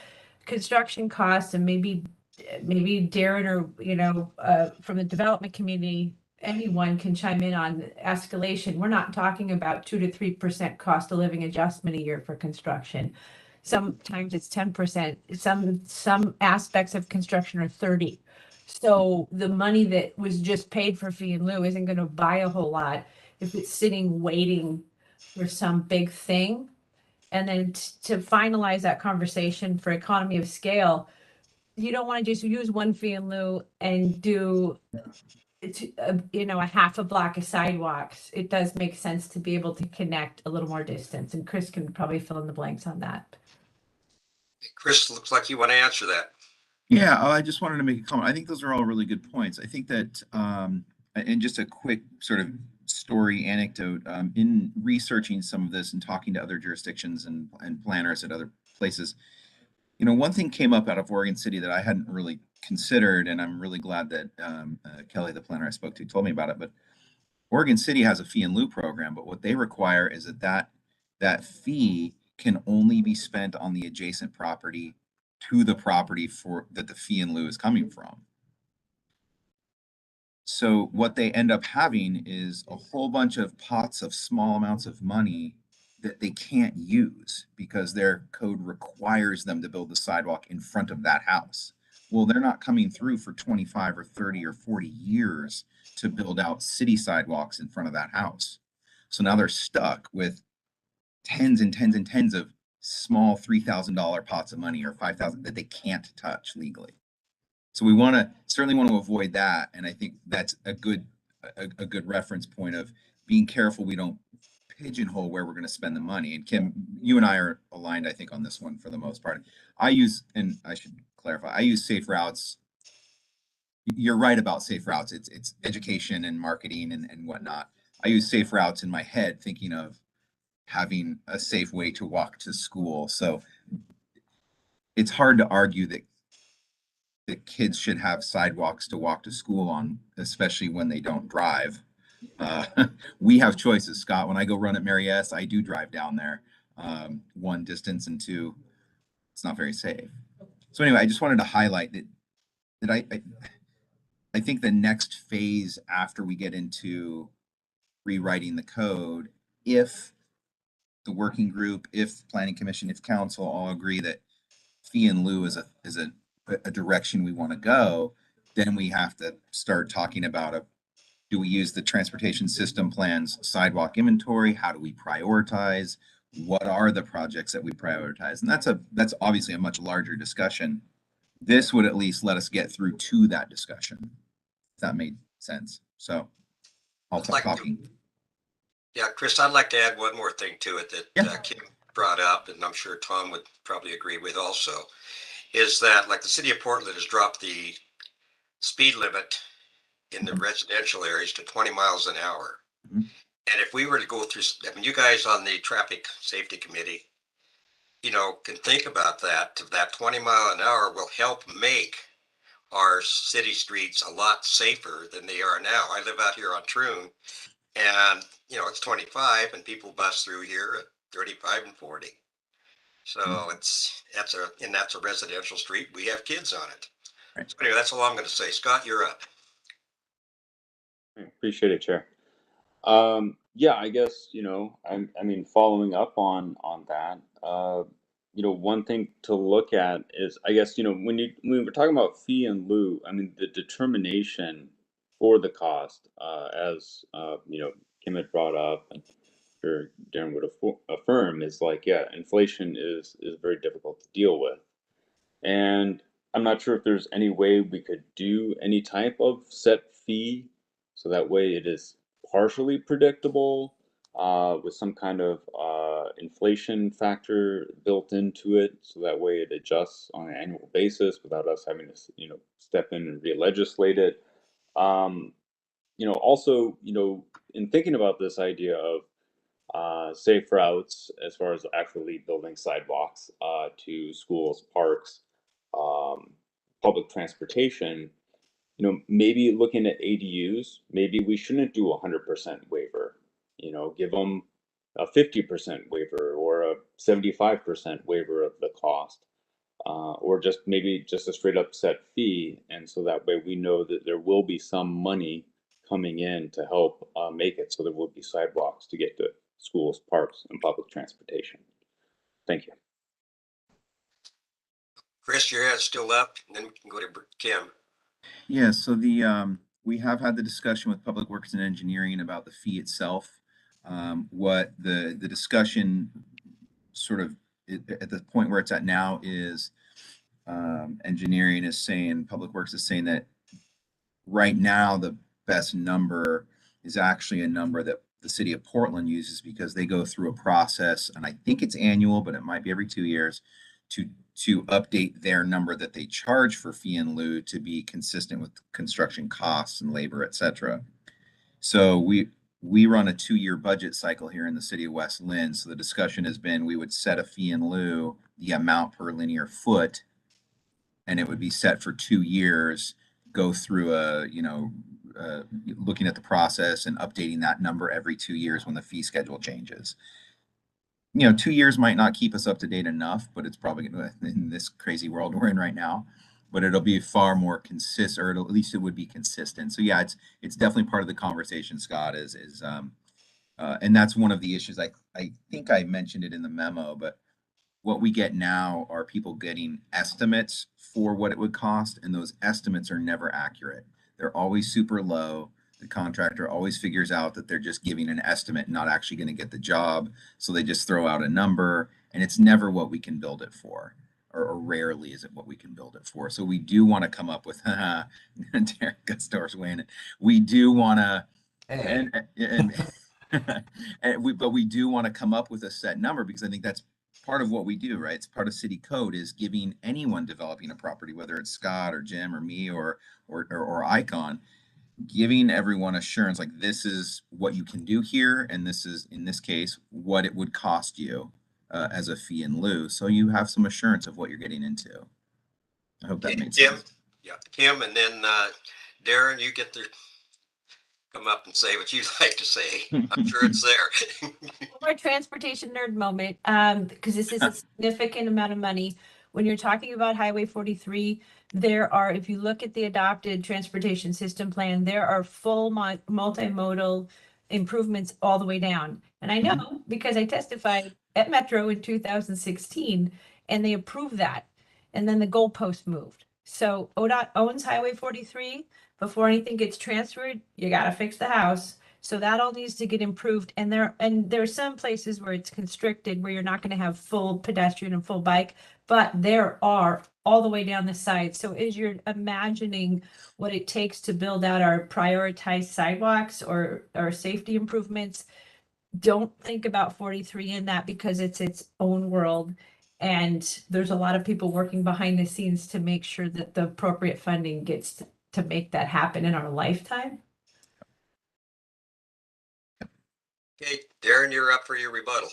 construction costs, and maybe Darren or from the development community, anyone can chime in on escalation. We're not talking about 2 to 3% cost of living adjustment a year for construction. Sometimes it's 10%. Some aspects of construction are 30. So the money that was just paid for fee and lieu isn't going to buy a whole lot if it's sitting waiting for some big thing. And then to finalize that conversation for economy of scale, you don't want to just use one fee and lieu and do a half a block of sidewalks. It does make sense to be able to connect a little more distance, and Chris can probably fill in the blanks on that. Chris, looks like you want to answer that. Yeah, I just wanted to make a comment. I think those are all really good points. I think that, and just a quick sort of story anecdote, in researching some of this and talking to other jurisdictions and planners at other places, one thing came up out of Oregon City that I hadn't really considered, and I'm really glad that Kelly, the planner I spoke to, told me about it. But Oregon City has a fee and lieu program, but what they require is that fee can only be spent on the adjacent property to the property that the fee and lieu is coming from. So what they end up having is a whole bunch of pots of small amounts of money that they can't use because their code requires them to build the sidewalk in front of that house. Well, they're not coming through for 25 or 30 or 40 years to build out city sidewalks in front of that house. So now they're stuck with tens and tens and tens of small $3,000 pots of money or 5,000 that they can't touch legally. So we certainly want to avoid that. And I think that's a good reference point of being careful we don't pigeonhole where we're going to spend the money. And Kim, you and I are aligned, I think, on this one for the most part. And I should clarify, I use safe routes. You're right about safe routes. It's education and marketing and whatnot. I use safe routes in my head, thinking of having a safe way to walk to school. So it's hard to argue that kids should have sidewalks to walk to school on, especially when they don't drive. We have choices, Scott. When I go run at Mary S, I do drive down there. One, distance, and two, it's not very safe. So anyway, I just wanted to highlight that I think the next phase after we get into rewriting the code, if the working group, if planning commission, if council all agree that fee and lieu is a direction we want to go, then we have to start talking about do we use the transportation system plans sidewalk inventory? How do we prioritize? What are the projects that we prioritize? And that's obviously a much larger discussion. This would at least let us get through to that discussion, if that made sense. So I'll stop talking. Yeah, Chris, I'd like to add one more thing to it that Kim brought up, and I'm sure Tom would probably agree with also, is that like the city of Portland has dropped the speed limit in the residential areas to 20 miles an hour. Mm-hmm. And if we were to go through, I mean, you guys on the traffic safety committee, can think about that 20 mile an hour will help make our city streets a lot safer than they are now. I live out here on Troon, and it's 25 and people bust through here at 35 and 40. So that's a residential street. We have kids on it. Right. So anyway, that's all I'm going to say. Scott, you're up. Appreciate it, Chair. Yeah, I guess, I mean, following up on that, one thing to look at is, I guess, when we're talking about fee and lieu, I mean, the determination for the cost, as, Kim had brought up, and sure Darren would affirm, is like, yeah, inflation is very difficult to deal with. And I'm not sure if there's any way we could do any type of set fee, so that way it is partially predictable, with some kind of inflation factor built into it, so that way it adjusts on an annual basis without us having to, step in and re-legislate it. Also, in thinking about this idea of safe routes as far as actually building sidewalks to schools, parks, public transportation, maybe looking at ADUs, maybe we shouldn't do 100% waiver. give them a 50% waiver or a 75% waiver of the cost, or just maybe just a straight up set fee. And so that way we know that there will be some money coming in to help make it so there will be sidewalks to get to schools, parks, and public transportation. Thank you. Chris, your hand's still up, and then we can go to Kim. Yeah, so we have had the discussion with Public Works and Engineering about the fee itself. What the discussion sort of at the point where it's at now is engineering is saying, Public Works is saying that right now the best number is actually a number that the city of Portland uses because they go through a process, and I think it's annual, but it might be every 2 years, to update their number that they charge for fee in lieu to be consistent with construction costs and labor, et cetera. So we run a 2-year budget cycle here in the city of West Linn. So the discussion has been we would set a fee in lieu, the amount per linear foot, and it would be set for 2 years, go through looking at the process and updating that number every 2 years when the fee schedule changes. 2 years might not keep us up to date enough, but it's probably in this crazy world we're in right now, but it'll be far more consistent, or at least it would be consistent. So yeah, it's definitely part of the conversation, Scott, and that's one of the issues. I think I mentioned it in the memo, but what we get now are people getting estimates for what it would cost, and those estimates are never accurate. They're always super low. The contractor always figures out that they're just giving an estimate, not actually going to get the job. So they just throw out a number, and it's never what we can build it for, or rarely is it what we can build it for. So we do want to come up with, Derek Gustor's weighing. We do want to, but we do want to come up with a set number, because I think that's part of what we do, right? It's part of city code, is giving anyone developing a property, whether it's Scott or Jim or me or Icon, giving everyone assurance, like, this is what you can do here, and this is, in this case, what it would cost you as a fee in lieu, so you have some assurance of what you're getting into. I hope that makes sense. Yeah, Kim, and then Darren, you get to come up and say what you'd like to say. I'm sure it's there. Our transportation nerd moment, because this is a significant amount of money. When you're talking about Highway 43, there are, if you look at the adopted transportation system plan, there are full multimodal improvements all the way down. And I know because I testified at Metro in 2016, and they approved that. And then the goalpost moved. So ODOT owns Highway 43. Before anything gets transferred, you got to fix the house. So that all needs to get improved. And there are some places where it's constricted, where you're not going to have full pedestrian and full bike, but there are all the way down the side. So as you're imagining what it takes to build out our prioritized sidewalks or safety improvements, don't think about 43 in that, because it's its own world. And there's a lot of people working behind the scenes to make sure that the appropriate funding gets to make that happen in our lifetime. Okay, Darren, you're up for your rebuttal.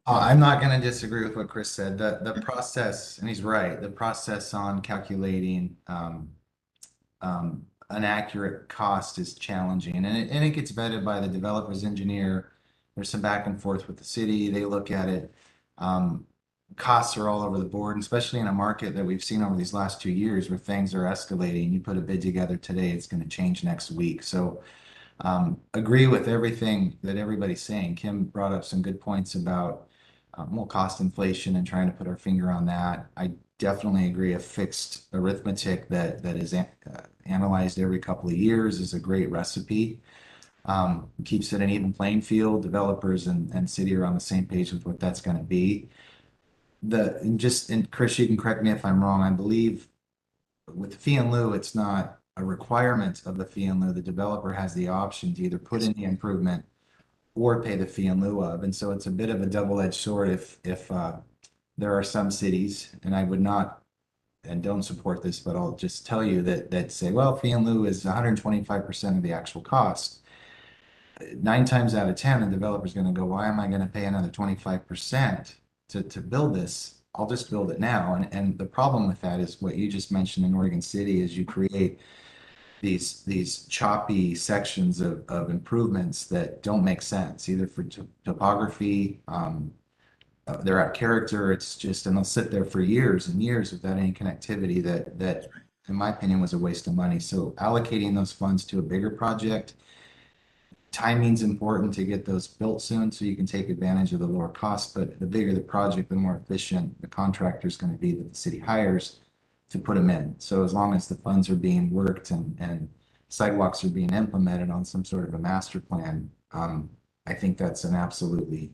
I'm not going to disagree with what Chris said. The process, and he's right, the process on calculating an accurate cost is challenging, and it gets vetted by the developer's engineer. There's some back and forth with the city. They look at it. Costs are all over the board, especially in a market that we've seen over these last 2 years where things are escalating. You put a bid together today, it's going to change next week. So agree with everything that everybody's saying. Kim brought up some good points about cost inflation and trying to put our finger on that. I definitely agree. A fixed arithmetic that is analyzed every couple of years is a great recipe. Keeps it an even playing field. Developers and city are on the same page with what that's going to be. And Chris, you can correct me if I'm wrong. I believe with the fee in lieu, it's not a requirement of the fee in lieu. The developer has the option to either put in the improvement or pay the fee in lieu of. And so it's a bit of a double-edged sword if there are some cities, and I would not and don't support this, but I'll just tell you that say, well, fee in lieu is 125% of the actual cost. 9 times out of 10, the developer's going to go, why am I going to pay another 25% to build this? I'll just build it now. And the problem with that is what you just mentioned in Oregon City is you create these choppy sections of improvements that don't make sense, either for topography, they're out of character. It's just, and they'll sit there for years and years without any connectivity that in my opinion was a waste of money. So allocating those funds to a bigger project, timing's important to get those built soon so you can take advantage of the lower cost. But the bigger the project, the more efficient the contractor is going to be that the city hires to put them in. So as long as the funds are being worked and sidewalks are being implemented on some sort of a master plan, I think that's an absolutely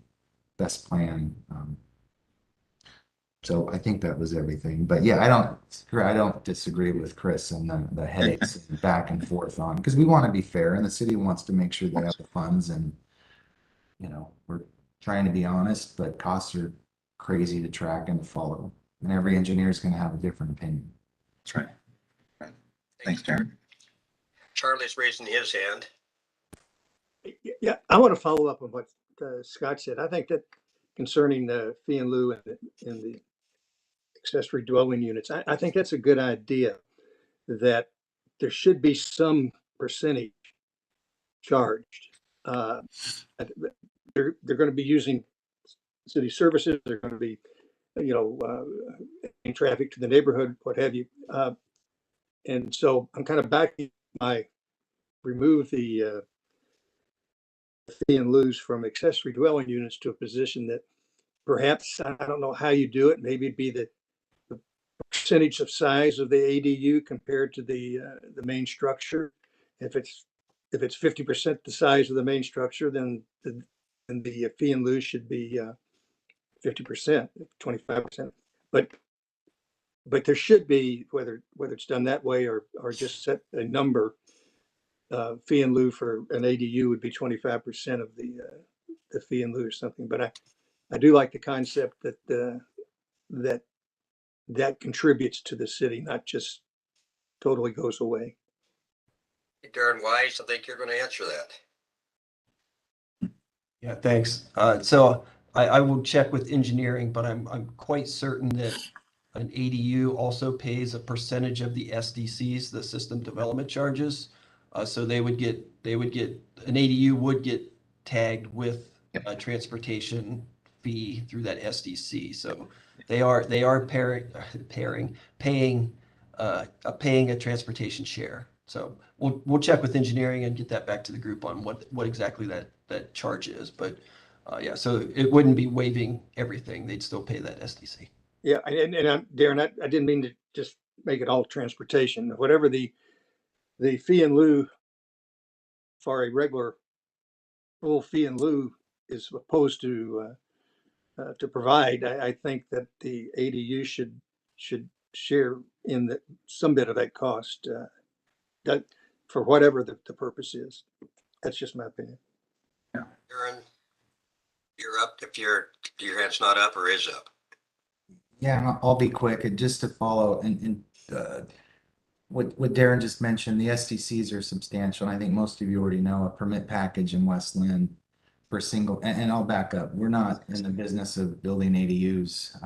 best plan. So I think that was everything. But yeah, I don't disagree with Chris and the headaches back and forth on, because we want to be fair and the city wants to make sure they have the funds, and we're trying to be honest, but costs are crazy to track and to follow. And every engineer is going to have a different opinion. That's right. Right. Thanks, Darren. Charlie's raising his hand. Yeah, I want to follow up on what Scott said. I think that concerning the fee and lieu and the accessory dwelling units, I think that's a good idea, that there should be some percentage charged. They're going to be using city services. They're going to be, in traffic to the neighborhood, what have you. And so I'm kind of backing remove the fee and lieu from accessory dwelling units to a position that perhaps, I don't know how you do it. Maybe it'd be the percentage of size of the ADU compared to the main structure. If it's 50% the size of the main structure, then the fee and lieu should be 50%, 25%. But there should be, whether it's done that way or just set a number, fee and lieu for an ADU would be 25% of the fee and lieu or something. But I do like the concept that contributes to the city, not just totally goes away. Darren Wise, I think you're going to answer that. Yeah, thanks. So I will check with engineering, but I'm quite certain that an ADU also pays a percentage of the SDCs, the system development charges. So they would get an ADU would get tagged with a transportation fee through that SDC. So they are paying a transportation share. So we'll check with engineering and get that back to the group on what exactly that charge is. But yeah, so it wouldn't be waiving everything. They'd still pay that SDC. Yeah, and Darren, I didn't mean to just make it all transportation. Whatever the fee and lieu for a regular full fee and lieu is supposed to provide, I think that the ADU should share in some bit of that cost, that for whatever the purpose is. That's just my opinion. Darren, you're up if your hand's not up or is up. Yeah, I'll be quick. And just to follow and what Darren just mentioned, the SDCs are substantial. And I think most of you already know a permit package in West Linn for single, and I'll back up. We're not in the business of building ADUs.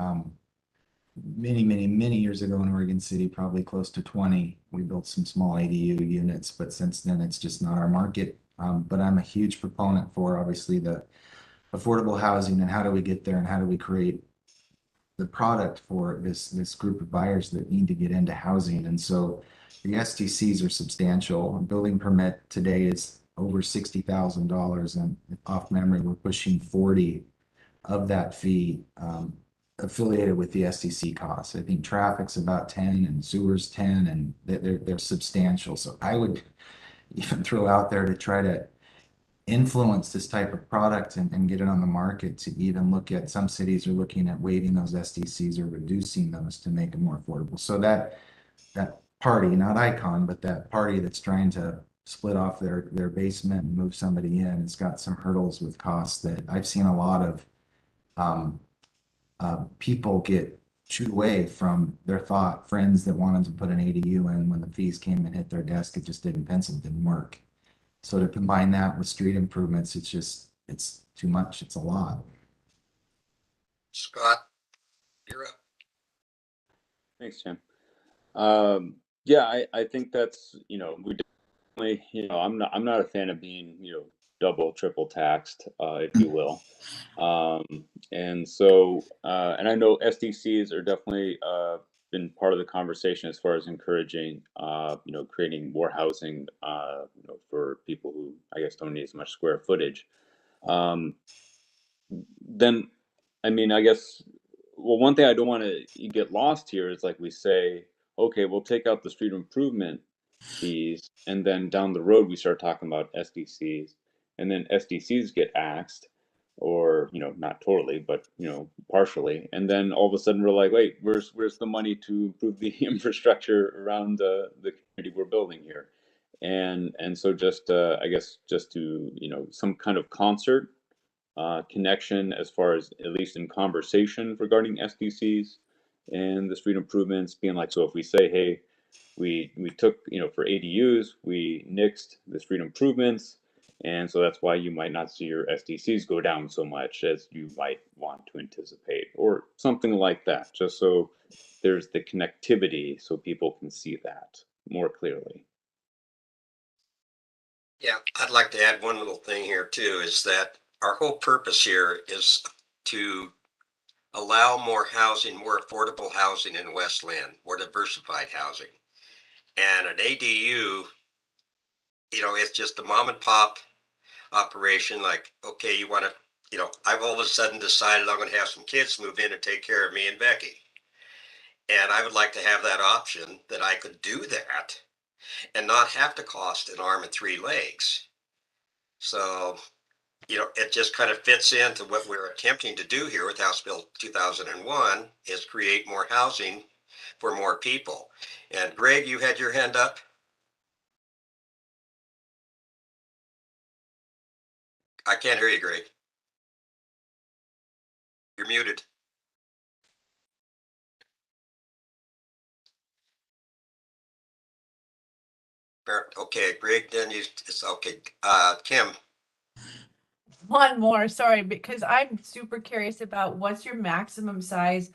Many years ago in Oregon City, probably close to 20, we built some small ADU units, but since then it's just not our market. But I'm a huge proponent for obviously the affordable housing and how do we get there and how do we create the product for this group of buyers that need to get into housing. And so the SDCs are substantial. A building permit today is over $60,000, and off memory, we're pushing 40 of that fee affiliated with the SDC costs. I think traffic's about 10 and sewer's 10, and they're substantial. So I would even throw out there to try to influence this type of product and get it on the market, to even look at, some cities are looking at waiving those SDCs or reducing those to make it more affordable. So that party, not Icon, but that party that's trying to split off their basement and move somebody in, it's got some hurdles with costs that I've seen a lot of people get chewed away from their friends that wanted to put an ADU in. When the fees came and hit their desk, it just didn't pencil, it didn't work. So to combine that with street improvements, it's too much. It's a lot. Scott, you're up. Thanks, Jim. Yeah, I think that's, we I'm not a fan of being, double, triple taxed, if you will. And so, and I know SDCs are definitely been part of the conversation as far as encouraging, creating more housing, for people who I guess don't need as much square footage. Um, then, I mean, I guess, well, one thing I don't want to get lost here is like we say, okay, we'll take out the street improvement fees, and then down the road we start talking about SDCs, and then SDCs get axed, or not totally, but partially, and then all of a sudden we're like, wait, where's the money to improve the infrastructure around the community we're building here? And so just I guess just to some kind of concert connection as far as at least in conversation regarding SDCs and the street improvements being like, so if we say, hey, we took, for ADUs, we nixed the street improvements, and so that's why you might not see your SDCs go down so much as you might want to anticipate, or something like that, just so there's the connectivity so people can see that more clearly. Yeah, I'd like to add one little thing here too, is that our whole purpose here is to allow more housing, more affordable housing in West Linn, more diversified housing. And an ADU, it's just a mom and pop operation. Like, okay, you want to, I've all of a sudden decided I'm going to have some kids move in and take care of me and Becky. And I would like to have that option that I could do that and not have to cost an arm and three legs. So, it just kind of fits into what we're attempting to do here with House Bill 2001 is create more housing for more people. And Greg, you had your hand up. I can't hear you, Greg. You're muted. Okay, Greg, then it's okay. Kim. One more, sorry, because I'm super curious about what's your maximum size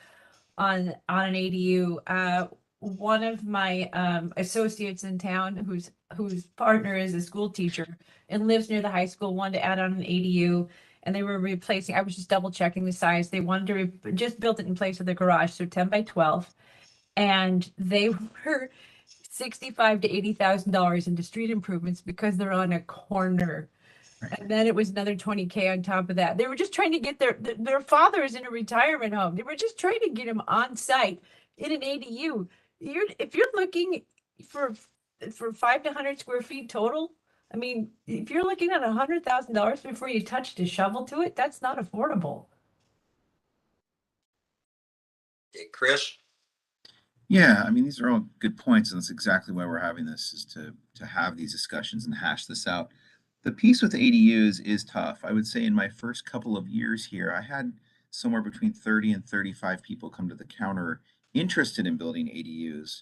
on an ADU. One of my associates in town, whose partner is a school teacher and lives near the high school, wanted to add on an ADU, and they were replacing. I was just double checking the size. They wanted to just built it in place of the garage, so 10 by 12, and they were $65,000 to $80,000 into street improvements because they're on a corner. And then it was another 20K on top of that. They were just trying to get their father is in a retirement home. They were just trying to get him on site in an ADU. If you're looking for 5 to 100 square feet total, I mean, if you're looking at $100,000 before you touched a shovel to it, that's not affordable. Hey, Chris. Yeah, I mean, these are all good points, and that's exactly why we're having this, is to have these discussions and hash this out. The piece with ADUs is tough. I would say in my first couple of years here, I had somewhere between 30 and 35 people come to the counter interested in building ADUs.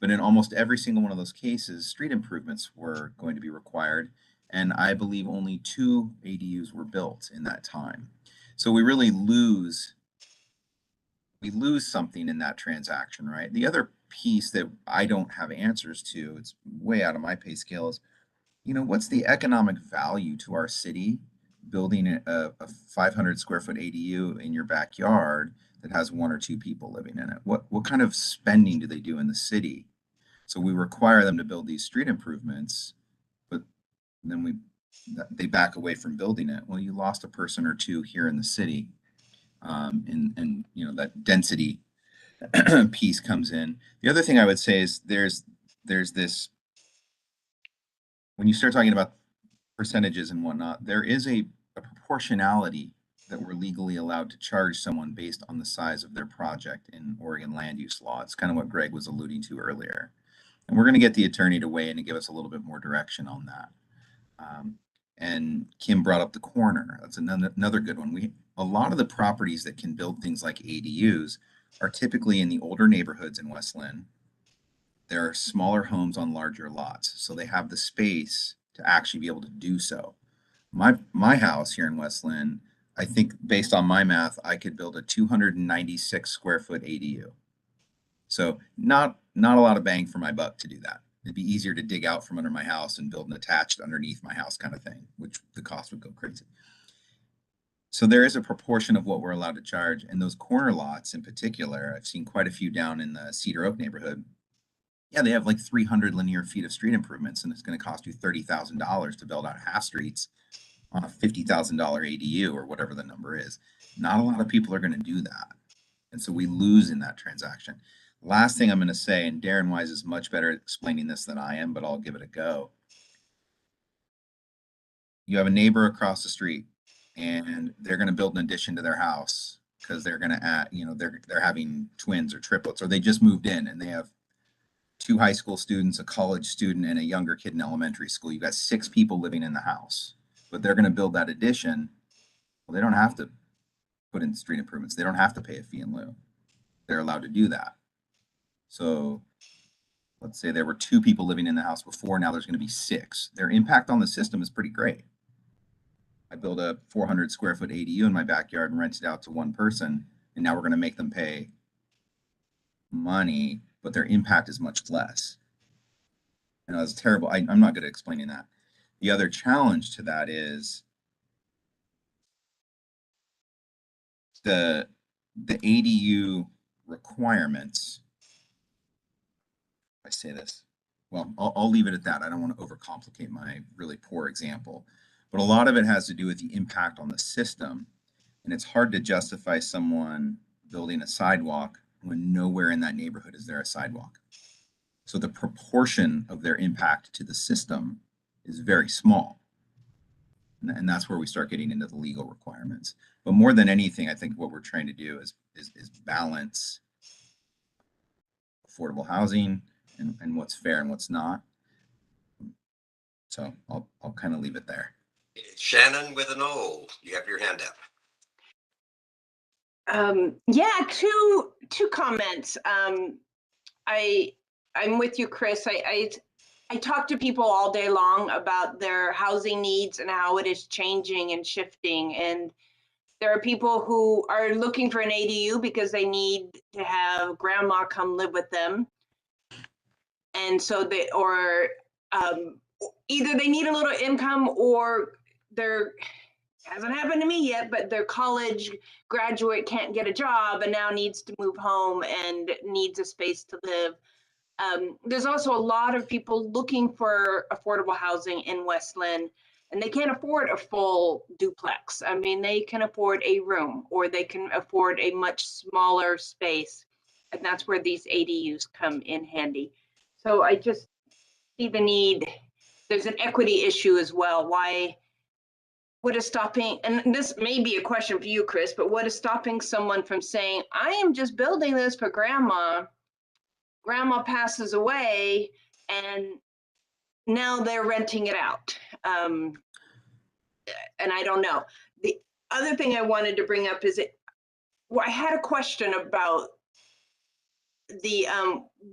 But in almost every single one of those cases, street improvements were going to be required. And I believe only 2 ADUs were built in that time. So we really lose something in that transaction, right? The other piece that I don't have answers to, it's way out of my pay scale, is, what's the economic value to our city building a 500 square foot ADU in your backyard that has 1 or 2 people living in it? What kind of spending do they do in the city? So we require them to build these street improvements, but then they back away from building it. Well, you lost a person or 2 here in the city. And that density piece comes in. The other thing I would say is there's this, when you start talking about percentages and whatnot, there is a proportionality that we're legally allowed to charge someone based on the size of their project in Oregon land use law. It's kind of what Greg was alluding to earlier. And we're going to get the attorney to weigh in and give us a little bit more direction on that. And Kim brought up the corner. That's another good one. A lot of the properties that can build things like ADUs are typically in the older neighborhoods in West Linn. There are smaller homes on larger lots, so they have the space to actually be able to do so. My house here in West Linn, I think based on my math, I could build a 296 square foot ADU. So not a lot of bang for my buck to do that. It'd be easier to dig out from under my house and build an attached underneath my house kind of thing, which the cost would go crazy. So there is a proportion of what we're allowed to charge. And those corner lots in particular, I've seen quite a few down in the Cedar Oak neighborhood. Yeah, they have like 300 linear feet of street improvements, and it's going to cost you $30,000 to build out half streets on a $50,000 ADU or whatever the number is. Not a lot of people are going to do that. And so we lose in that transaction. Last thing I'm going to say, and Darren Wise is much better at explaining this than I am, but I'll give it a go. You have a neighbor across the street and they're going to build an addition to their house because they're going to add, you know, they're having twins or triplets, or they just moved in and they have 2 high school students, a college student, and a younger kid in elementary school. You've got 6 people living in the house, but they're going to build that addition. Well, they don't have to put in street improvements. They don't have to pay a fee in lieu. They're allowed to do that. So let's say there were 2 people living in the house before, now there's going to be 6. Their impact on the system is pretty great. I build a 400 square foot ADU in my backyard and rent it out to 1 person, and now we're going to make them pay money, but their impact is much less. And that's terrible. I'm not good at explaining that. The other challenge to that is the ADU requirements. I say this, well, I'll leave it at that. I don't want to overcomplicate my really poor example, but a lot of it has to do with the impact on the system. And it's hard to justify someone building a sidewalk when nowhere in that neighborhood is there a sidewalk. So the proportion of their impact to the system is very small. And that's where we start getting into the legal requirements. But more than anything, I think what we're trying to do is balance affordable housing and what's fair and what's not. So I'll kind of leave it there. Shannon with an O, you have your hand up. Yeah, two comments. I'm with you, Chris. I talk to people all day long about their housing needs and how it is changing and shifting. And there are people who are looking for an ADU because they need to have grandma come live with them. And so they, or either they need a little income, or they're, hasn't happened to me yet, but their college graduate can't get a job and now needs to move home and needs a space to live. There's also a lot of people looking for affordable housing in West Linn, and they can't afford a full duplex. I mean, they can afford a room, or they can afford a much smaller space. And that's where these ADUs come in handy. So I just see the need. There's an equity issue as well. Why? What is stopping, and this may be a question for you, Chris, but what is stopping someone from saying, I am just building this for grandma. Grandma passes away and now they're renting it out. And I don't know. The other thing I wanted to bring up is I had a question about the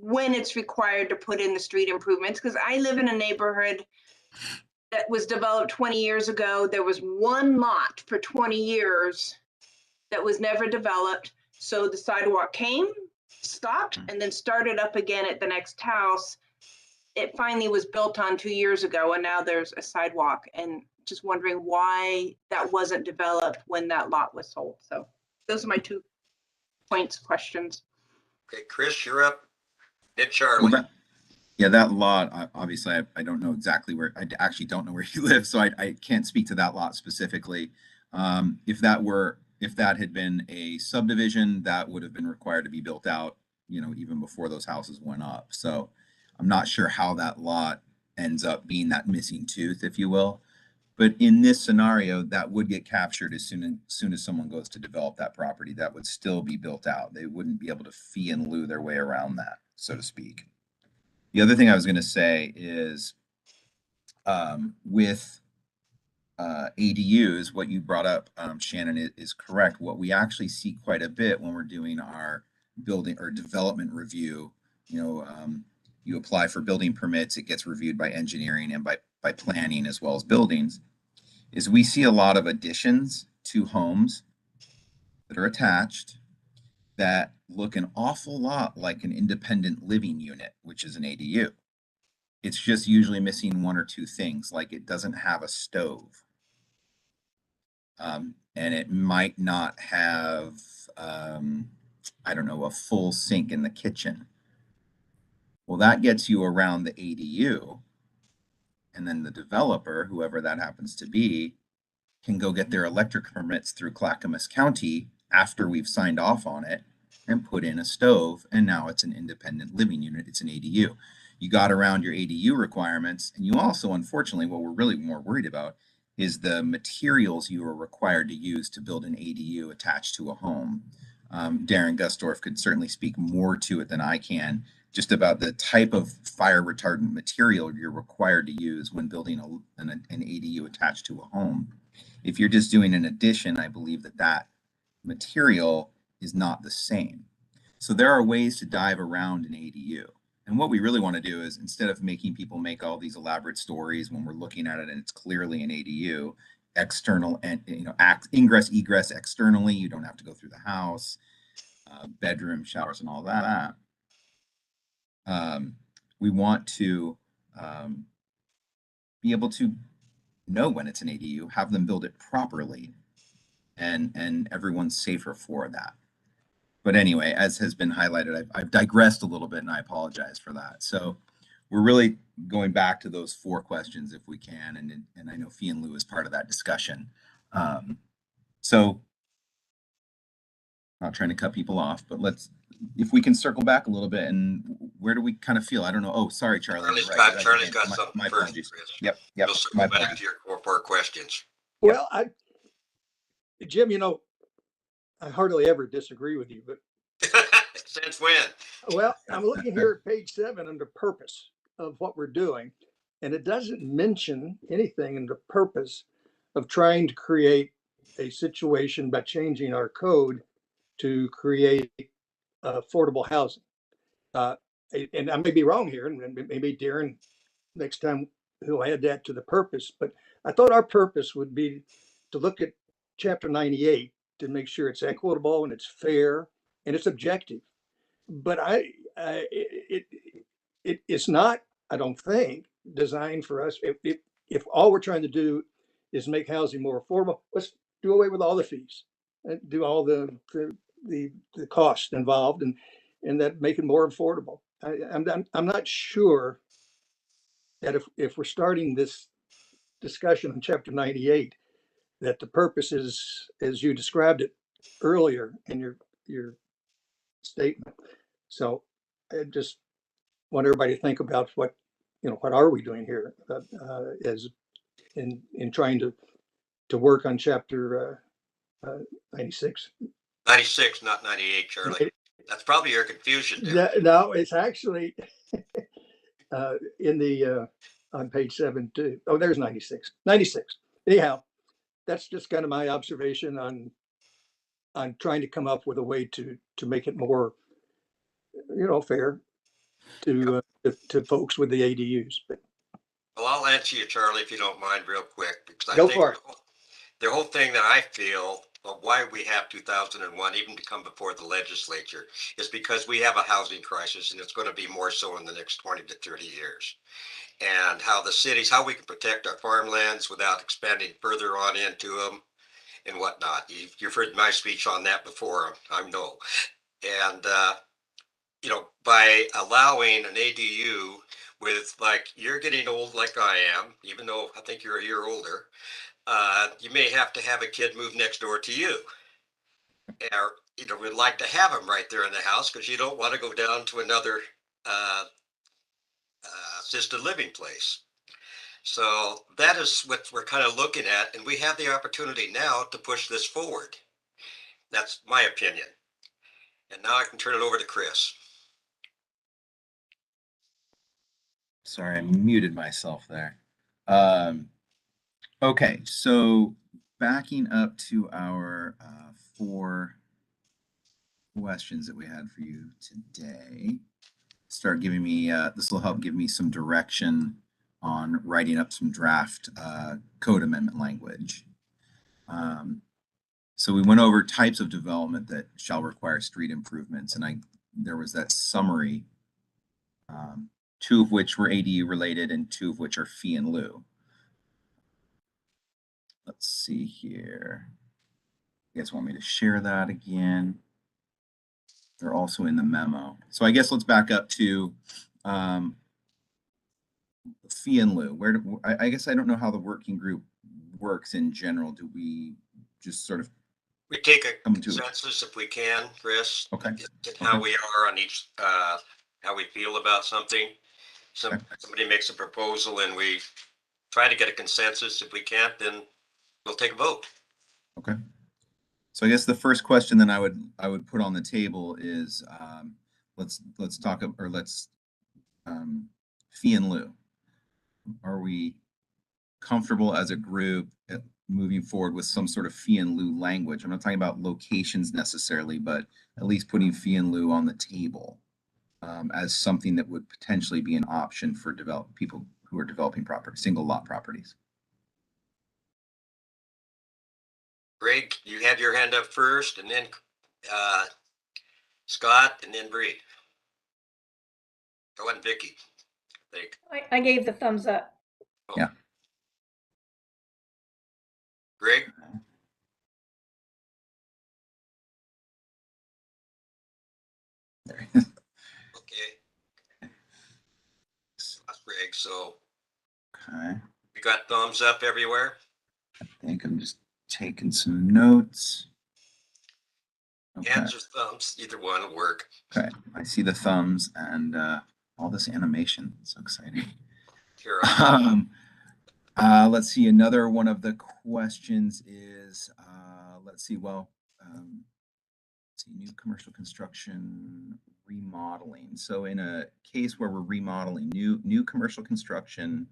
when it's required to put in the street improvements, because I live in a neighborhood that was developed 20 years ago. There was 1 lot for 20 years that was never developed. So the sidewalk came, stopped, and then started up again at the next house. It finally was built on 2 years ago, and now there's a sidewalk. And just wondering why that wasn't developed when that lot was sold. So those are my 2 questions. Okay, Chris, you're up. Hit Charlie. Well, that lot, obviously, I don't know exactly where, I actually don't know where you live, so I can't speak to that lot specifically. If that had been a subdivision, that would have been required to be built out, you know, even before those houses went up. So I'm not sure how that lot ends up being that missing tooth, if you will. But in this scenario, that would get captured as soon as someone goes to develop that property. That would still be built out. They wouldn't be able to fee and lieu their way around that, so to speak. The other thing I was going to say is with ADUs, what you brought up, Shannon, is correct. What we actually see quite a bit when we're doing our building or development review, you know, you apply for building permits, it gets reviewed by engineering and by planning as well as buildings, is we see a lot of additions to homes that are attached that look an awful lot like an independent living unit, which is an ADU. It's just usually missing one or two things, like it doesn't have a stove. And it might not have, I don't know, a full sink in the kitchen. Well, that gets you around the ADU. And then the developer, whoever that happens to be, can go get their electric permits through Clackamas County after we've signed off on it and put in a stove. And now it's an independent living unit. It's an ADU. You got around your ADU requirements. And you also, unfortunately, what we're really more worried about is the materials you are required to use to build an ADU attached to a home. Darren Gusdorf could certainly speak more to it than I can, just about the type of fire retardant material you're required to use when building an ADU attached to a home. If you're just doing an addition, I believe that material is not the same. So there are ways to dive around an ADU. And what we really want to do is, instead of making people make all these elaborate stories when we're looking at it and it's clearly an ADU, external and ingress egress externally, you don't have to go through the house, bedroom, showers, and all that. We want to be able to know when it's an ADU, have them build it properly, and everyone's safer for that. But anyway, as has been highlighted, I've digressed a little bit, and I apologize for that. So we're really going back to those 4 questions if we can, and I know Fee and Lieu is part of that discussion. So not trying to cut people off, but if we can circle back a little bit, and where do we kind of feel? I don't know. Oh, sorry, Charlie. Charlie's got something my first, apologies. Chris. Yep. We'll circle back to your 4 questions. Well, Jim, I hardly ever disagree with you, but Since when? well, I'm looking here at page 7 under purpose of what we're doing, and it doesn't mention anything in the purpose of trying to create a situation by changing our code to create affordable housing. And I may be wrong here, and maybe Darren next time he'll add that to the purpose, but I thought our purpose would be to look at chapter 98 to make sure it's equitable and it's fair and it's objective. But it's not, I don't think, designed for us. If all we're trying to do is make housing more affordable, let's do away with all the fees and do all the costs involved and that make it more affordable. I'm not sure that if we're starting this discussion in chapter 98, that the purpose is, as you described it earlier in your statement. So I just want everybody to think about what are we doing here as in trying to work on chapter 96. 96, not 98, Charlie. That's probably your confusion there. No, it's actually in the on page 7 too. Oh, there's 96. 96. Anyhow, that's just kind of my observation on trying to come up with a way to make it more, fair to folks with the ADUs. But well, I'll answer you, Charlie, if you don't mind, real quick, because I go think for it. The whole thing that I feel of why we have 2001 even to come before the legislature is because we have a housing crisis, and it's going to be more so in the next 20 to 30 years. And how the cities, how we can protect our farmlands without expanding further on into them and whatnot. You've heard my speech on that before, I know. And, by allowing an ADU with, like, you're getting old like I am, even though I think you're a year older, you may have to have a kid move next door to you. Or, we'd like to have them right there in the house because you don't want to go down to another assisted living place. So that is what we're kind of looking at, and we have the opportunity now to push this forward. That's my opinion. And now I can turn it over to Chris. Sorry, I muted myself there. Okay, so backing up to our 4 questions that we had for you today. Start giving me, this will help give me some direction on writing up some draft code amendment language. So we went over types of development that shall require street improvements, and there was that summary 2 of which were ADU related and 2 of which are fee in lieu. Let's see here. You guys want me to share that again? They're also in the memo. So I guess let's back up to fee in lieu. I guess I don't know how the working group works in general. Do we just sort of We take a come to consensus if we can, Chris. Okay. And how we are on each, how we feel about something. Somebody makes a proposal and we try to get a consensus. If we can't, then we'll take a vote. Okay. So I guess the first question that I would put on the table is let's talk or let's fee in lieu. Are we comfortable as a group moving forward with some sort of fee in lieu language? I'm not talking about locations necessarily, but at least putting fee in lieu on the table as something that would potentially be an option for people who are developing property, single lot properties. Greg, you had your hand up first, and then Scott, and then Bree. Go ahead, Vicky. I gave the thumbs up. Oh. Yeah. Greg? Okay. That's Greg, so. Okay. We got thumbs up everywhere? I think I'm just taking some notes. Okay. Hands or thumbs, either one will work. Okay, I see the thumbs and all this animation. It's so exciting. Sure. Let's see. Another one of the questions is, let's see. Well, let's see, new commercial construction remodeling. So in a case where we're remodeling new commercial construction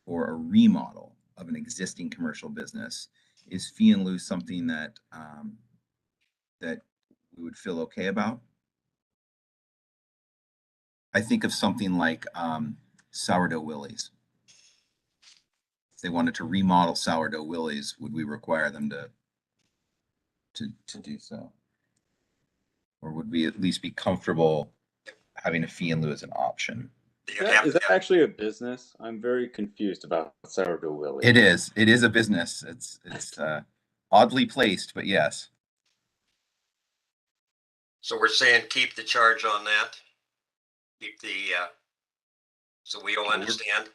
or a remodel of an existing commercial business, is fee in lieu something that that we would feel okay about? I think of something like Sourdough Willie's. If they wanted to remodel Sourdough Willie's, would we require them to do so? Or would we at least be comfortable having a fee in lieu as an option? Is that actually a business? I'm very confused about Sourdough Willie. It is. It is a business. It's oddly placed, but yes. So we're saying keep the charge on that. Keep the, so we all understand.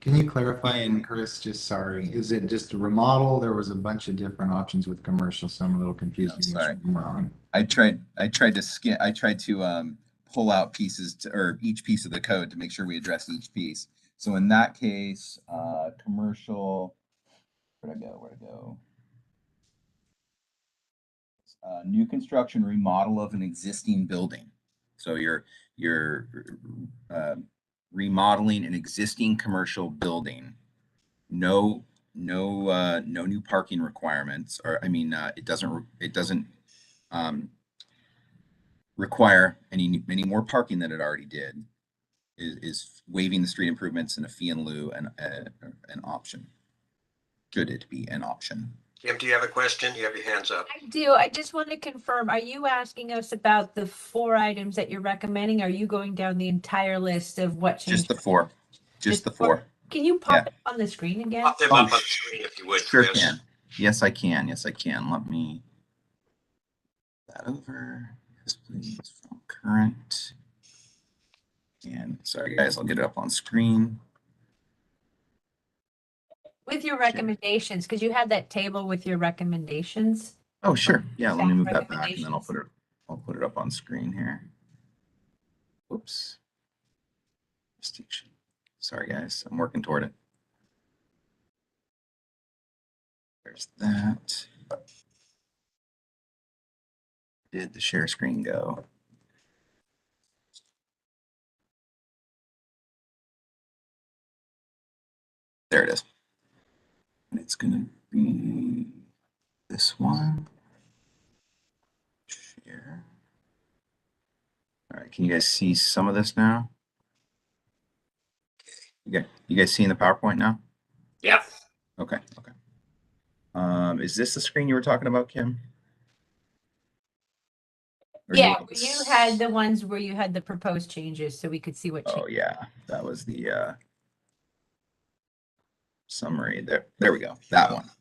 Can you clarify, and Chris, just sorry, is it just a remodel? There was a bunch of different options with commercial, so I'm a little confused. No, sorry. Which one we're on. I tried to pull out pieces or each piece of the code to make sure we address each piece. So in that case, commercial, where'd I go? New construction remodel of an existing building. So you're remodeling an existing commercial building. No new parking requirements, or I mean, it doesn't require any more parking than it already did. Is waiving the street improvements and a fee in lieu and an option. Should it be an option? Kim, do you have a question? You have your hands up. I do. I just want to confirm, are you asking us about the 4 items that you're recommending? Are you going down the entire list of what changes? Just the 4. Just the 4. Can you pop it on the screen again? Pop them up on the screen if you would, Sure Chris. can. Yes, I can. Yes, I can. Let me that over. Yes, please. From current. And sorry, guys, I'll get it up on screen. With your recommendations, because you had that table with your recommendations. Oh, sure. Yeah, let me move that back and then Recommendations. I'll put it up on screen here. Whoops. Sorry, guys. I'm working toward it. There's that. Did the share screen go? There it is. And it's going to be this one. Share. All right, can you guys see some of this now? You guys seeing the PowerPoint now? Yeah. Okay. Is this the screen you were talking about, Kim? Or do you Yeah, want you had the ones where you had the proposed changes, so we could see what. Oh yeah, that was the summary. There we go. That one.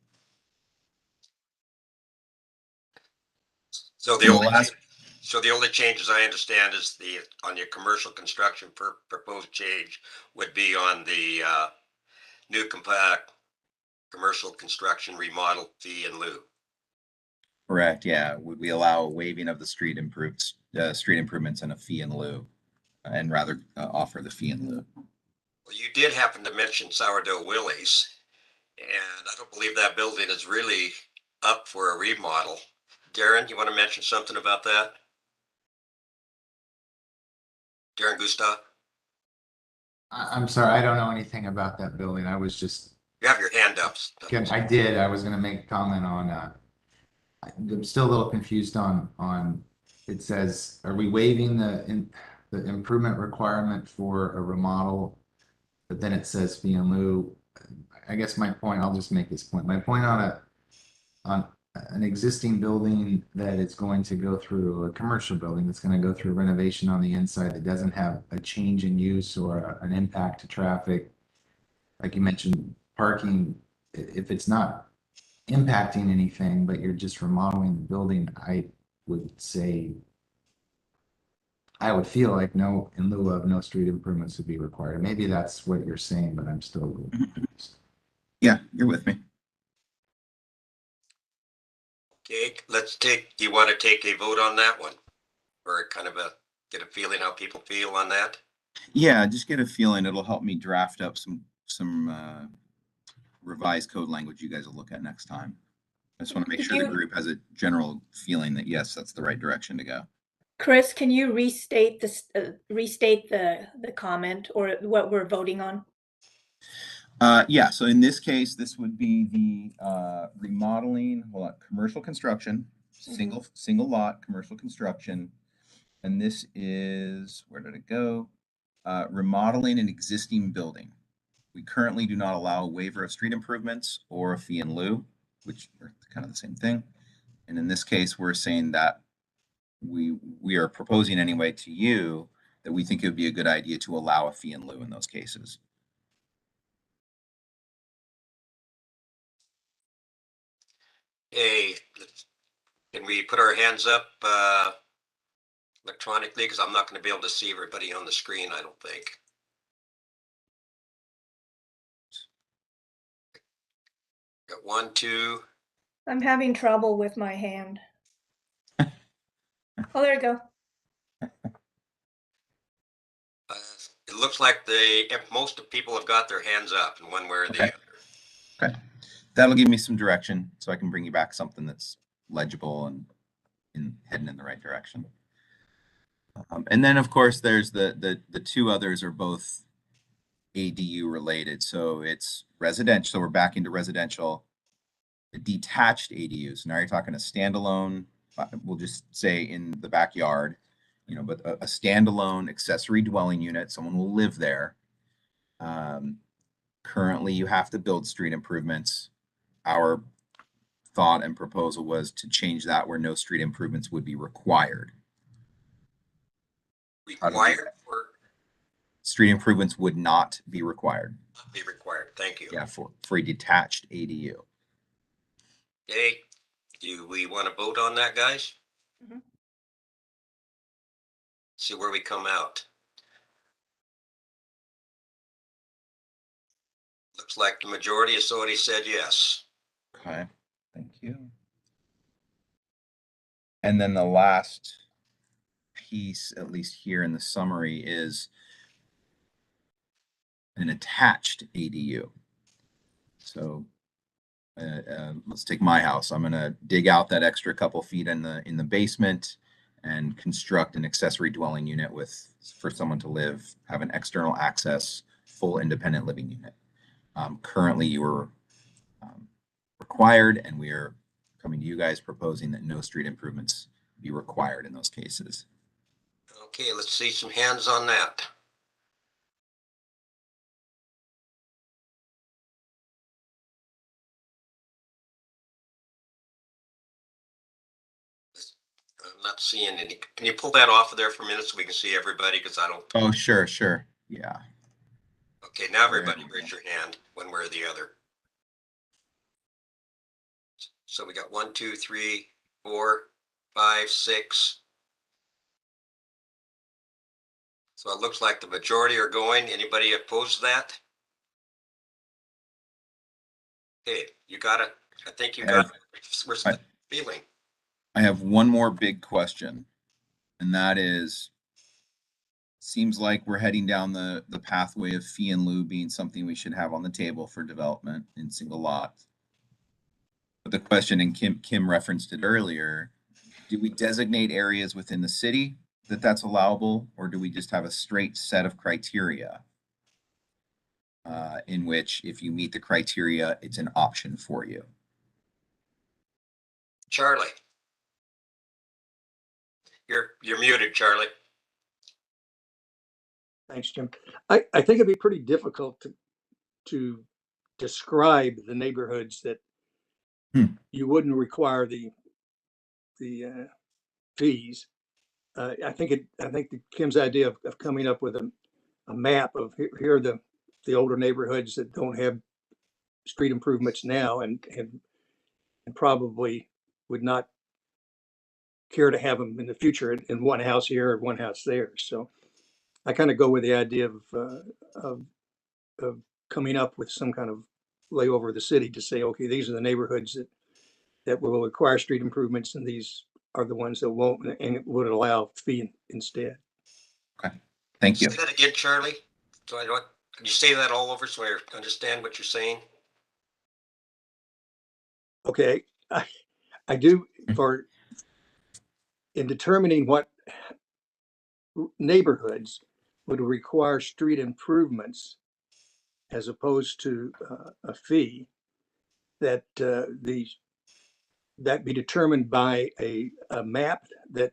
So the And the only, last, so the only changes I understand is on your commercial construction proposed change would be on the new commercial construction remodel fee in lieu. correct, yeah. Would we allow a waiving of the street improvements and a fee in lieu, and rather offer the fee in lieu? Well, you did happen to mention Sourdough Willie's, and I don't believe that building is really up for a remodel. Darren, you want to mention something about that? Darren Gustav? I'm sorry, I don't know anything about that building. I was just, You have your hand up. I did, I was gonna make a comment on, I'm still a little confused on, it says, are we waiving the improvement requirement for a remodel? But then it says fee in lieu. I guess my point, I'll just make this point. My point on an existing building that is going to go through a commercial building that's going to go through renovation on the inside that doesn't have a change in use or an impact to traffic. Like you mentioned, parking, if it's not impacting anything, but you're just remodeling the building, I would say, I would feel like no, in lieu of no street improvements would be required. Maybe that's what you're saying, but I'm still a little confused. Yeah, you're with me. Okay, do you want to take a vote on that one? Or kind of get a feeling how people feel on that? Yeah, just get a feeling. It'll help me draft up some revised code language you guys will look at next time. I just want to make sure the group has a general feeling that yes, that's the right direction to go. Chris, can you restate this, restate the comment or what we're voting on? Yeah, so in this case, this would be the remodeling, commercial construction, single lot commercial construction. And this is, where did it go? Remodeling an existing building. We currently do not allow a waiver of street improvements or a fee in lieu, which are kind of the same thing. And in this case, we're saying that we are proposing anyway to you that we think it would be a good idea to allow a fee in lieu in those cases. Hey, can we put our hands up electronically? Because I'm not going to be able to see everybody on the screen, I don't think. Got 1, 2. I'm having trouble with my hand. Oh, there you go. It looks like most of people have got their hands up in one way or the other. Okay. That'll give me some direction so I can bring you back something that's legible and heading in the right direction. And then of course there's the two others are both ADU related. So it's residential. So we're back into residential, detached ADUs. Now you're talking a standalone, we'll just say in the backyard, but a standalone accessory dwelling unit, someone will live there. Currently you have to build street improvements. Our thought and proposal was to change that where no street improvements would be required. Required or street improvements would not be required. be required. Thank you. Yeah, for a detached ADU. Okay, do we want to vote on that, guys? See where we come out. Looks like the majority has already said yes. Okay, thank you. And then the last piece, at least here in the summary, is an attached ADU. So let's take my house. I'm gonna dig out that extra couple feet in the basement and construct an accessory dwelling unit for someone to live, have an external access, full independent living unit. Currently, you are required, and we are coming to you guys proposing that no street improvements be required in those cases. Okay, let's see some hands on that. I'm not seeing any. Can you pull that off of there for a minute so we can see everybody? Because I don't. Oh, sure, sure. Yeah. Okay, now There everybody we raise go. your hand one way or the other. So we got 1, 2, 3, 4, 5, 6. So it looks like the majority are going. Anybody opposed to that? Hey, you got it. I think you got it. Where's the feeling? I have one more big question, and that is, seems like we're heading down the pathway of fee and lieu being something we should have on the table for development in single lots. But the question, and Kim referenced it earlier, do we designate areas within the city that's allowable, or do we just have a straight set of criteria in which if you meet the criteria, it's an option for you? Charlie. You're muted, Charlie. Thanks, Jim. I think it'd be pretty difficult to describe the neighborhoods that you wouldn't require the fees. I think Kim's idea of coming up with a map of here are the older neighborhoods that don't have street improvements now and probably would not care to have them in the future in one house here or one house there. So I kind of go with the idea of coming up with some kind of layover of the city to say, okay, these are the neighborhoods that will require street improvements, and these are the ones that won't, and it would allow fee instead. Okay, thank you. Say that again, Charlie. So can you say that all over so I understand what you're saying? Okay, I do in determining what neighborhoods would require street improvements as opposed to a fee, that that be determined by a map that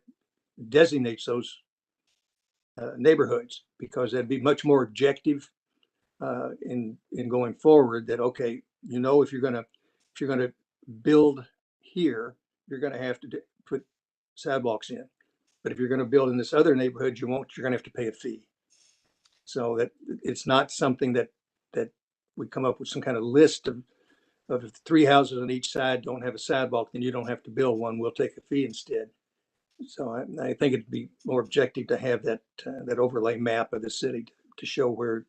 designates those neighborhoods, because that'd be much more objective in going forward. That okay, if you're gonna build here, you're gonna have to put sidewalks in, but if you're gonna build in this other neighborhood, you won't. You're gonna have to pay a fee. So that it's not something that we come up with some kind of list of if 3 houses on each side don't have a sidewalk, then you don't have to build one. We'll take a fee instead. So I think it'd be more objective to have that overlay map of the city to show where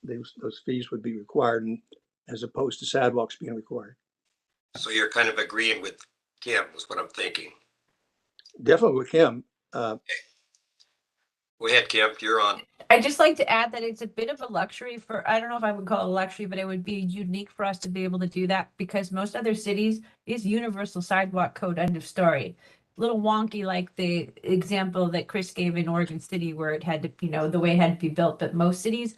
those fees would be required, and as opposed to sidewalks being required. So you're kind of agreeing with Kim, is what I'm thinking. Definitely with him. Go ahead, Kim, you're on. I'd just like to add that it's a bit of a luxury for, I don't know if I would call it a luxury, but it would be unique for us to be able to do that, because most other cities is universal sidewalk code, end of story. A little wonky like the example that Chris gave in Oregon City where it had to, the way it had to be built, but most cities,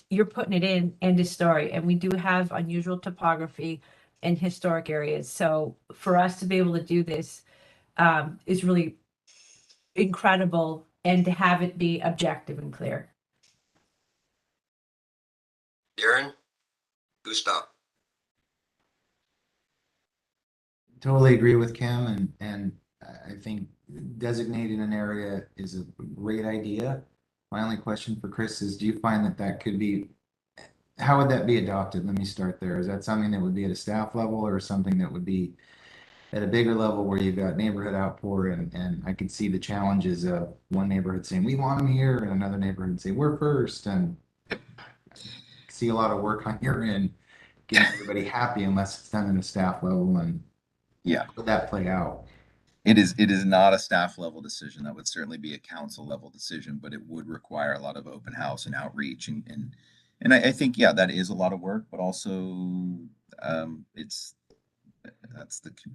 you're putting it in, end of story. And we do have unusual topography in historic areas. So for us to be able to do this is really incredible, and to have it be objective and clear. Darren, Gustav. Totally agree with Kim, and I think designating an area is a great idea. My only question for Chris is, do you find that could be, how would that be adopted? Let me start there. Is that something that would be at a staff level, or something that would be at a bigger level where you've got neighborhood outpour, and I could see the challenges of one neighborhood saying, we want them here, and another neighborhood say, we're first, and see a lot of work on your end getting everybody happy unless it's done in a staff level, and would that play out? It is not a staff level decision. That would certainly be a council level decision, but it would require a lot of open house and outreach, and I think that is a lot of work, but also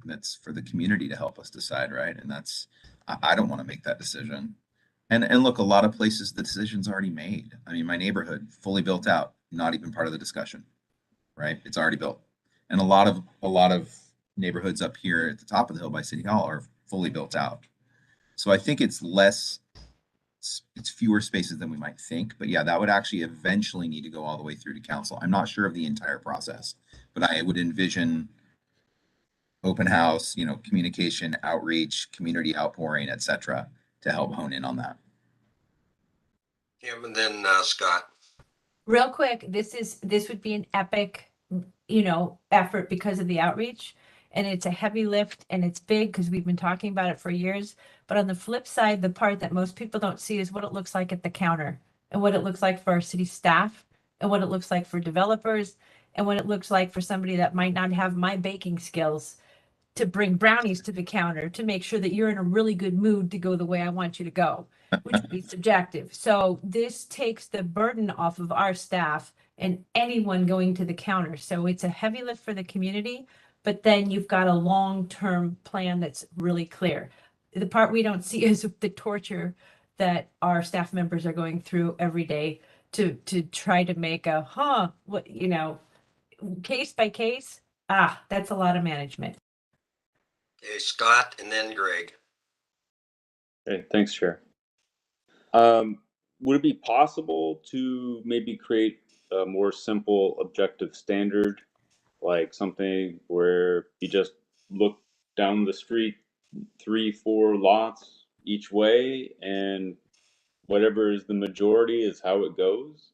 that's for the community to help us decide, right? And I don't want to make that decision. And look, a lot of places the decision's already made. I mean, my neighborhood fully built out, not even part of the discussion, right? It's already built, and a lot of neighborhoods up here at the top of the hill by City Hall are fully built out. So I think it's fewer spaces than we might think, but that would actually eventually need to go all the way through to council. I'm not sure of the entire process, but I would envision open house, communication, outreach, community outpouring, etc., to help hone in on that. Kim, and then Scott. Real quick, this would be an epic, effort because of the outreach. And it's a heavy lift and it's big because we've been talking about it for years. But on the flip side, the part that most people don't see is what it looks like at the counter and what it looks like for our city staff and what it looks like for developers and what it looks like for somebody that might not have my baking skills to bring brownies to the counter to make sure that you're in a really good mood to go the way I want you to go, which would be subjective. So this takes the burden off of our staff and anyone going to the counter. So it's a heavy lift for the community, but then you've got a long-term plan that's really clear. The part we don't see is the torture that our staff members are going through every day to try to make case by case. That's a lot of management. Okay, Scott, and then Greg. Okay, thanks, Chair. Would it be possible to maybe create a more simple objective standard, like something where you just look down the street 3-4 lots each way, and whatever is the majority is how it goes?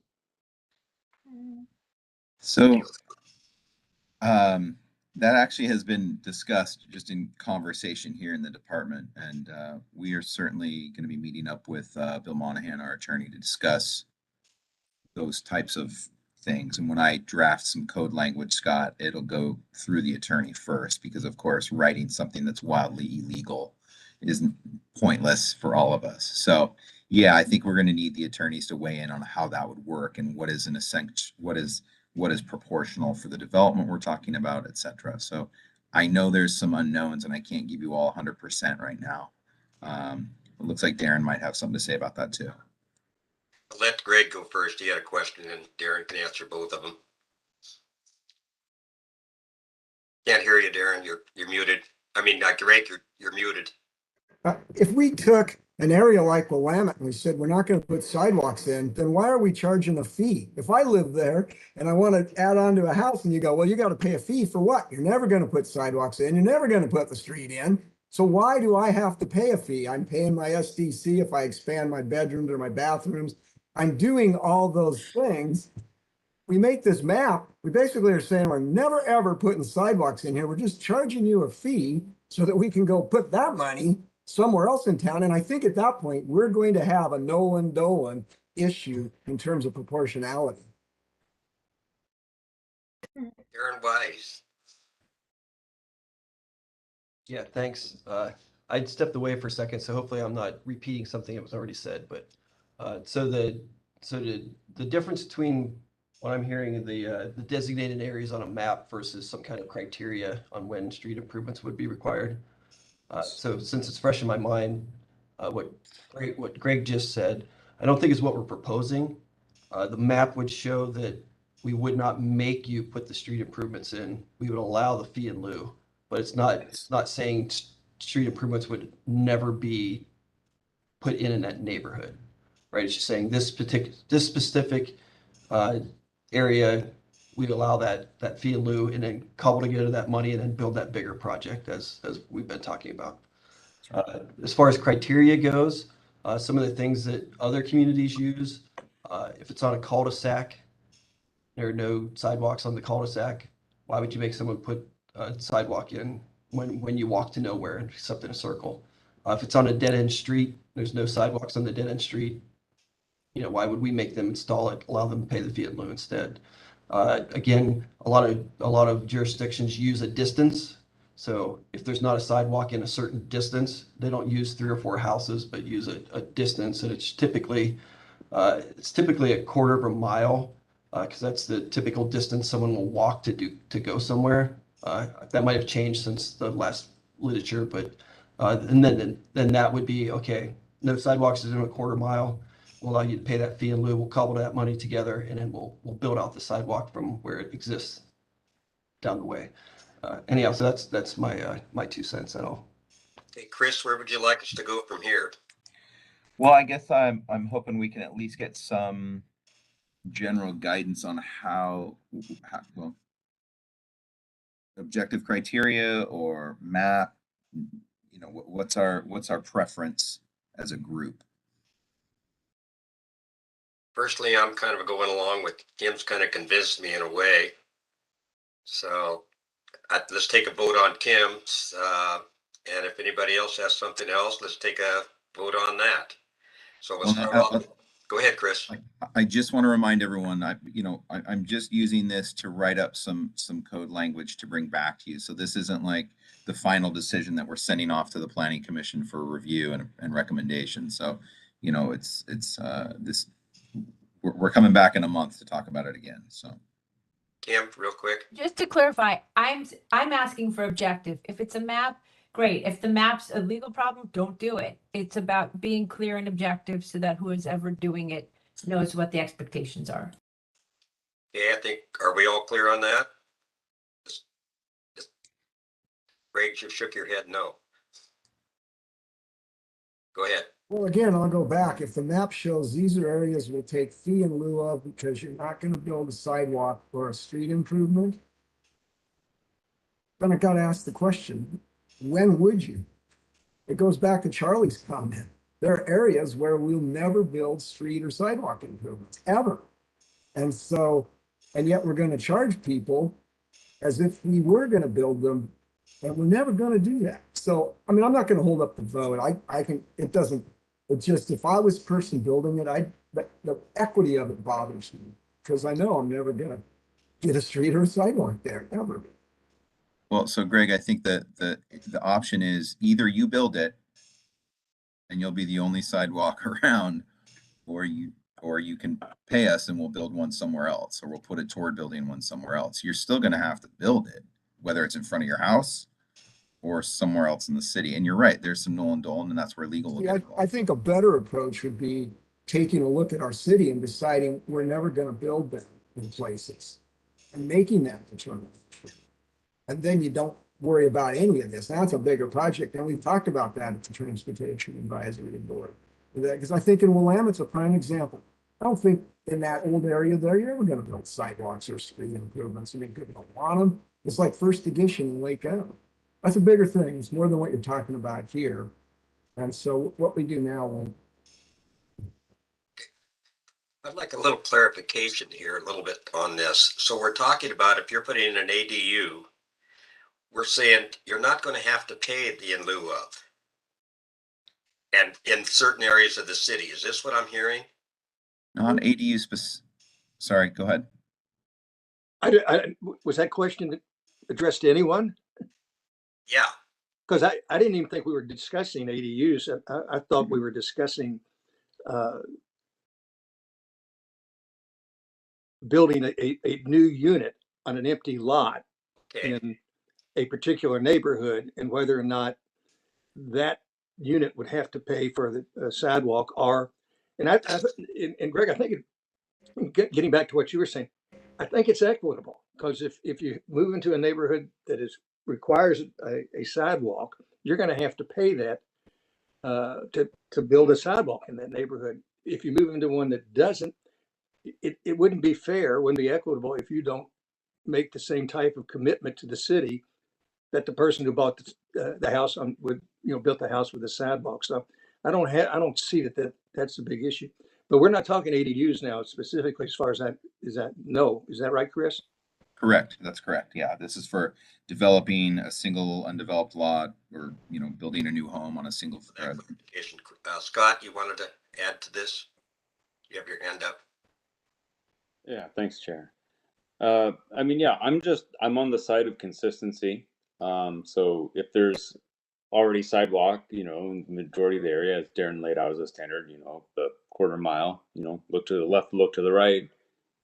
So that actually has been discussed just in conversation here in the department, and we are certainly going to be meeting up with Bill Monahan, our attorney, to discuss those types of things. And when I draft some code language, Scott, it'll go through the attorney first, because of course writing something that's wildly illegal isn't pointless for all of us. So yeah, I think we're going to need the attorneys to weigh in on how that would work and what is an essential, what is proportional for the development we're talking about, etc. So I know there's some unknowns and I can't give you all 100% right now. It looks like Darren might have something to say about that too. I'll let Greg go first. He had a question and Darren can answer both of them. Can't hear you, Darren. You're muted. I mean, Greg, you're muted. If we took an area like Willamette and we said, we're not going to put sidewalks in, then why are we charging a fee? If I live there and I want to add on to a house and you go, well, you got to pay a fee for what? You're never going to put sidewalks in. You're never going to put the street in. So why do I have to pay a fee? I'm paying my SDC if I expand my bedrooms or my bathrooms. I'm doing all those things. We make this map. We basically are saying we're never, ever putting sidewalks in here. We're just charging you a fee so that we can go put that money somewhere else in town. And I think at that point, we're going to have a Nolan-Dolan issue in terms of proportionality. Darren Wise. Yeah, thanks. I stepped away for a second, so hopefully I'm not repeating something that was already said. But so the difference between what I'm hearing the designated areas on a map versus some kind of criteria on when street improvements would be required. So since it's fresh in my mind, what Greg just said, I don't think is what we're proposing. The map would show that we would not make you put the street improvements in. We would allow the fee in lieu, but it's not saying street improvements would never be put in that neighborhood, right? It's just saying this specific area, we'd allow that fee in lieu and then cobble together that money and then build that bigger project as we've been talking about. As far as criteria goes, some of the things that other communities use, if it's on a cul-de-sac, there are no sidewalks on the cul-de-sac. Why would you make someone put a sidewalk in when you walk to nowhere except in a circle? If it's on a dead-end street, there's no sidewalks on the dead-end street. Why would we make them install it, allow them to pay the fee in lieu instead? Again, a lot of jurisdictions use a distance. So if there's not a sidewalk in a certain distance, they don't use 3 or 4 houses, but use a distance, and it's typically a quarter of a mile, because that's the typical distance someone will walk to go somewhere. That might have changed since the last literature, but and then that would be okay. No sidewalks is in a quarter mile. We'll allow you to pay that fee in lieu. We'll cobble that money together, and then we'll build out the sidewalk from where it exists down the way. Anyhow, so that's my 2 cents at all. Okay, Chris, where would you like us to go from here? Well, I guess I'm hoping we can at least get some general guidance on how well, objective criteria or map? You know, what's our preference as a group? Personally, I'm kind of going along with Kim's kind of convinced me in a way. So let's take a vote on Kim's. And if anybody else has something else, let's take a vote on that. So we'll start off. Go ahead, Chris. I just want to remind everyone, I'm just using this to write up some code language to bring back to you. So this isn't like the final decision that we're sending off to the Planning Commission for review and recommendation. So, you know, we're coming back in a month to talk about it again. So, Kim, real quick. Just to clarify, I'm asking for objective. If it's a map, great. If the map's a legal problem, don't do it. It's about being clear and objective so that who is ever doing it knows what the expectations are. Yeah, I think, are we all clear on that? Greg, you shook your head no. Go ahead. Well, again, I'll go back. If the map shows these are areas we'll take fee in lieu of because you're not going to build a sidewalk or a street improvement, then I got to ask the question, when would you? It goes back to Charlie's comment. There are areas where we'll never build street or sidewalk improvements, ever. And so, and yet we're going to charge people as if we were going to build them, and we're never going to do that. So, I mean, I'm not going to hold up the vote. I can, it doesn't, it's just, if I was the person building it, the equity of it bothers me because I know I'm never going to get a street or a sidewalk there, ever. well, so Greg, I think that the option is either you build it and you'll be the only sidewalk around, or you can pay us and we'll build one somewhere else, or we'll put it toward building one somewhere else. You're still going to have to build it, whether it's in front of your house or somewhere else in the city. And you're right, there's some null and Dolan, and that's where legal will get involved. I think a better approach would be taking a look at our city and deciding we're never going to build them in places and making that determination. And then you don't worry about any of this. That's a bigger project. And we've talked about that at the Transportation Advisory Board. Because I think in Willamette's a prime example. I don't think in that old area there, you're ever going to build sidewalks or street improvements. I mean, people don't want them. It's like First Edition in Lake Island. That's a bigger thing. It's more than what you're talking about here. And so what we do now will. I'd like a little clarification here a little bit on this. So we're talking about if you're putting in an ADU, we're saying you're not going to have to pay the in lieu of. And in certain areas of the city, is this what I'm hearing? On ADU sorry, go ahead. Was that question addressed to anyone? Yeah. Because I didn't even think we were discussing ADUs. I thought we were discussing building a new unit on an empty lot in a particular neighborhood, and whether or not that unit would have to pay for the sidewalk or, and Greg, I think getting back to what you were saying, I think it's equitable, because if you move into a neighborhood that requires a sidewalk, you're going to have to pay that to build a sidewalk in that neighborhood. If you move into one that doesn't, it wouldn't be fair, wouldn't be equitable if you don't make the same type of commitment to the city that the person who bought the house built the house with a sidewalk. So I don't see that's a big issue. But we're not talking ADUs now specifically as far as that. Is that right, Chris? Correct. That's correct. Yeah, this is for developing a single undeveloped lot, or building a new home on a single. Scott, you wanted to add to this? You have your hand up. Yeah, thanks, Chair. I mean, yeah, I'm on the side of consistency. So if there's already sidewalk, in the majority of the area, as Darren laid out as a standard, the quarter mile, look to the left, look to the right.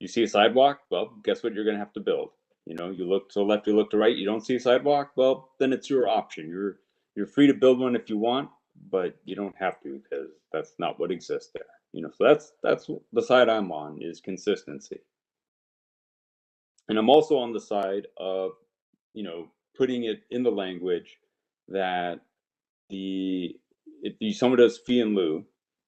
You see a sidewalk, well, guess what you're going to have to build? You look to the left, you look to the right, you don't see a sidewalk, well, then it's your option. You're free to build one if you want, but you don't have to, because that's not what exists there. So that's the side I'm on, is consistency. And I'm also on the side of, putting it in the language that if someone does fee in lieu,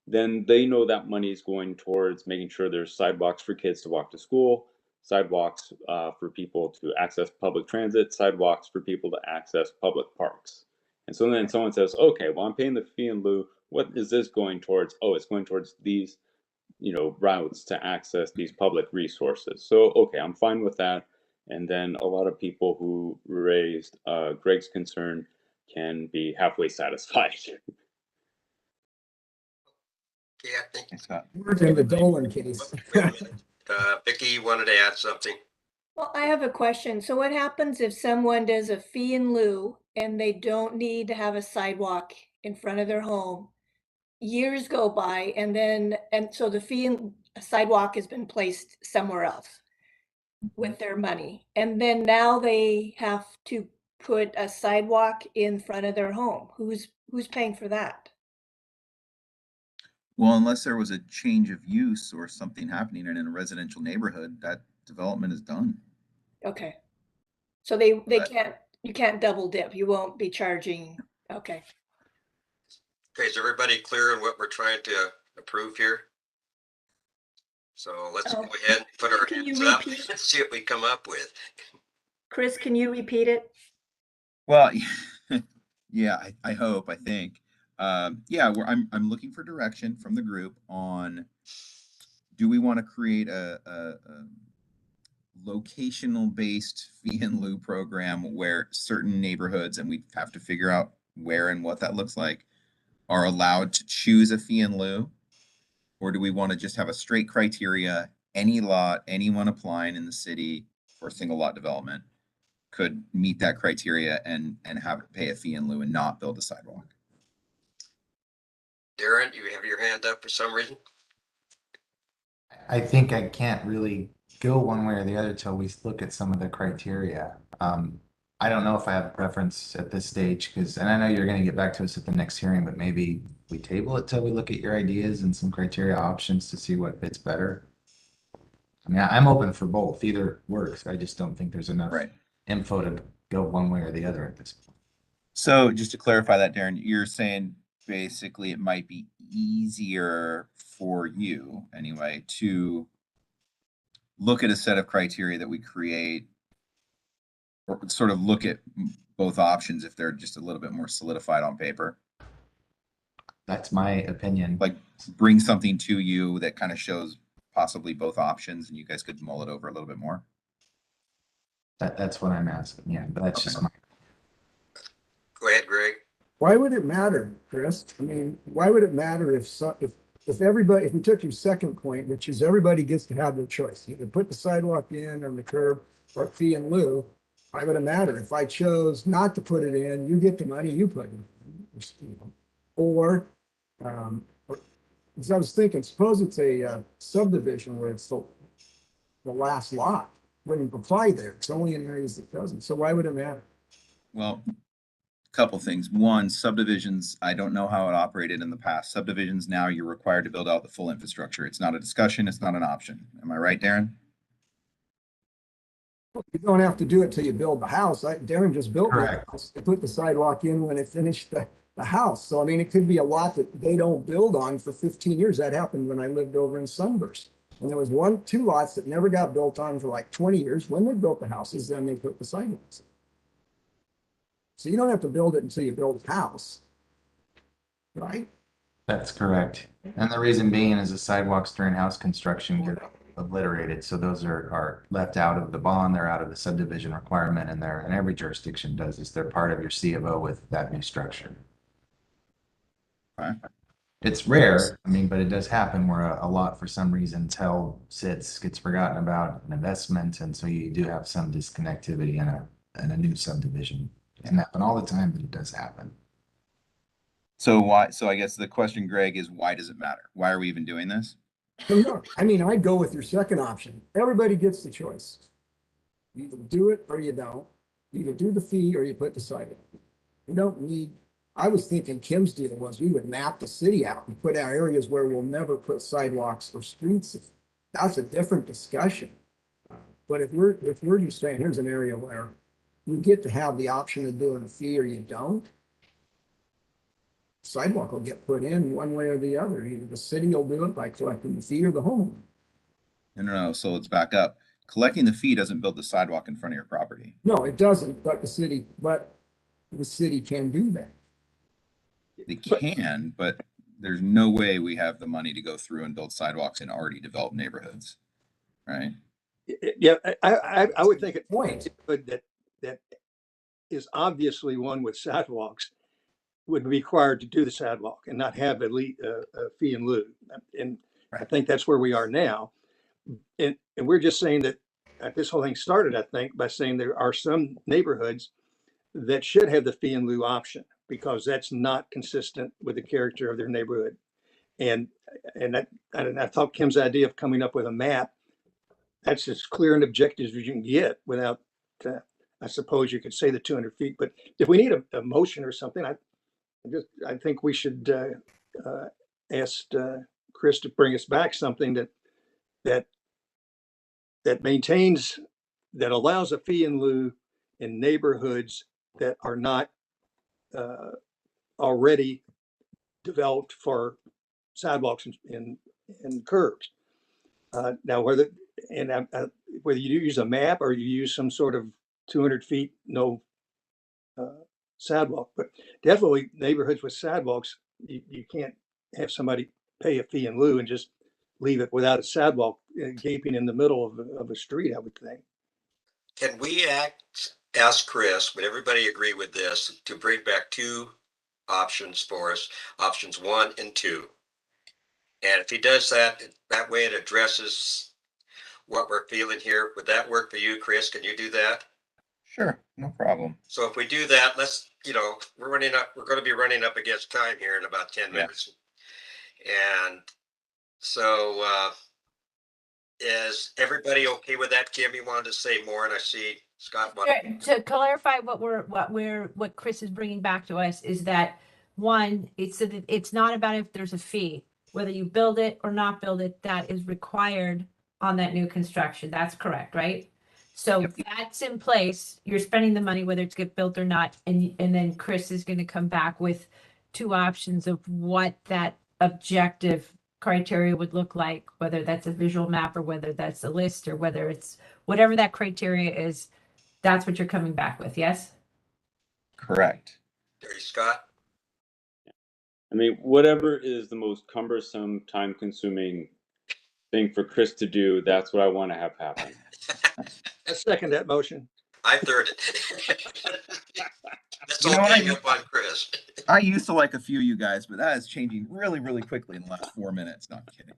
then they know that money is going towards making sure there's sidewalks for kids to walk to school, sidewalks for people to access public transit, sidewalks for people to access public parks. And so then someone says, okay, well, I'm paying the fee in lieu. What is this going towards? Oh, it's going towards these, routes to access these public resources. So, okay, I'm fine with that. And then a lot of people who raised Greg's concern can be halfway satisfied. Yeah, I think. Thanks, Scott. We're in the Dolan case. Wait a minute. Vicky, you wanted to add something? Well, I have a question. So what happens if someone does a fee in lieu and they don't need to have a sidewalk in front of their home? Years go by and so the fee and sidewalk has been placed somewhere else with their money. And then now they have to put a sidewalk in front of their home. Who's paying for that? Well, unless there was a change of use or something happening in a residential neighborhood, that development is done. Okay. So they you can't double dip. You won't be charging. Okay. Okay, is everybody clear on what we're trying to approve here? So let's go ahead and put our Can you hands up repeat? and see what we come up with. Chris, can you repeat it? Well, yeah, I hope, I think. Yeah, I'm looking for direction from the group on, do we want to create a locational based fee in lieu program where certain neighborhoods, and we have to figure out where and what that looks like, are allowed to choose a fee in lieu? Or do we want to just have a straight criteria, any lot, anyone applying in the city for single lot development could meet that criteria and have it pay a fee in lieu and not build a sidewalk? Darren, you have your hand up for some reason? I think I can't really go one way or the other till we look at some of the criteria. I don't know if I have a preference at this stage and I know you're going to get back to us at the next hearing, but maybe we table it till we look at your ideas and some criteria options to see what fits better. I mean, I'm open for both. Either works. I just don't think there's enough info to go one way or the other at this point. So just to clarify that, Darren, you're saying basically it might be easier for you anyway to look at a set of criteria that we create, or sort of look at both options if they're just a little bit more solidified on paper. That's my opinion. Like bring something to you that kind of shows possibly both options and you guys could mull it over a little bit more. That's what I'm asking. Yeah, but that's just my. Go ahead, Greg. Why would it matter, Chris? I mean, why would it matter if everybody, if we took your second point, which is everybody gets to have their choice, either put the sidewalk in on the curb or fee in lieu, why would it matter? If I chose not to put it in, you get the money, you put it in. Or, as I was thinking, suppose it's a subdivision where it's the last lot, wouldn't apply there. It's only in areas that doesn't. So why would it matter? Well, couple things. One, subdivisions, I don't know how it operated in the past. Subdivisions now, you're required to build out the full infrastructure. It's not a discussion, it's not an option. Am I right, Darren? You don't have to do it till you build the house. Darren just built the house. They put the sidewalk in when it finished the house. So, I mean, it could be a lot that they don't build on for 15 years. That happened when I lived over in Sunburst. And there was two lots that never got built on for like 20 years. When they built the houses, then they put the sidewalks in. So you don't have to build it until you build a house, right? That's correct. And the reason being is the sidewalks during house construction get obliterated. So those are left out of the bond. They're out of the subdivision requirement, and every jurisdiction does this. They're part of your C of O with that new structure. Okay. It's rare, I mean, but it does happen where a lot for some reason gets forgotten about an investment, and so you do have some disconnectivity in a new subdivision. It doesn't happen all the time, but it does happen. So why? So I guess the question, Greg, is why does it matter? Why are we even doing this? No, I mean, I'd go with your second option. Everybody gets the choice. You either do it or you don't. You either do the fee or you put the sidewalk. You don't need. I was thinking Kim's deal was we would map the city out and put our areas where we'll never put sidewalks or streets. That's a different discussion. But if we're just saying here's an area where you get to have the option of doing a fee or you don't, sidewalk will get put in one way or the other. Either the city will do it by collecting the fee or the homeowner. No. So let's back up. Collecting the fee doesn't build the sidewalk in front of your property. No, it doesn't, but the city can do that. They can, but there's no way we have the money to go through and build sidewalks in already developed neighborhoods, right? Yeah, I would think it Point. that is obviously one with sidewalks would be required to do the sidewalk and not have a fee in lieu. And I think that's where we are now. And we're just saying that this whole thing started, I think, by saying there are some neighborhoods that should have the fee in lieu option because that's not consistent with the character of their neighborhood. And I thought Kim's idea of coming up with a map, that's as clear and objective as you can get without, I suppose you could say the 200 feet, but if we need a motion or something, I think we should ask Chris to bring us back something that maintains, that allows a fee in lieu in neighborhoods that are not already developed for sidewalks and curbs. Now, whether you use a map or you use some sort of 200 feet, no sidewalk, but definitely neighborhoods with sidewalks, you can't have somebody pay a fee in lieu and just leave it without a sidewalk gaping in the middle of a street, I would think. Can we ask Chris, would everybody agree with this, to bring back two options for us, options 1 and 2? And if he does that, that way it addresses what we're feeling here. Would that work for you, Chris? Can you do that? Sure, no problem. So if we do that, let's, we're going to be running up against time here in about 10 minutes. And so, is everybody okay with that? Kim, you wanted to say more, and I see Scott. To clarify what Chris is bringing back to us is that, one, it's not about if there's a fee, whether you build it or not build it, that is required on that new construction. That's correct, right? So that's in place. You're spending the money, whether it's get built or not. And then Chris is going to come back with two options of what that objective criteria would look like, whether that's a visual map or whether that's a list or whether it's whatever that criteria is. That's what you're coming back with. Yes. Correct. There, Scott. I mean, whatever is the most cumbersome, time-consuming thing for Chris to do, that's what I want to have happen. I second that motion. I third it. Let's all hang up on Chris. I used to like a few of you guys, but that is changing really, really quickly in the last 4 minutes. No, I'm kidding.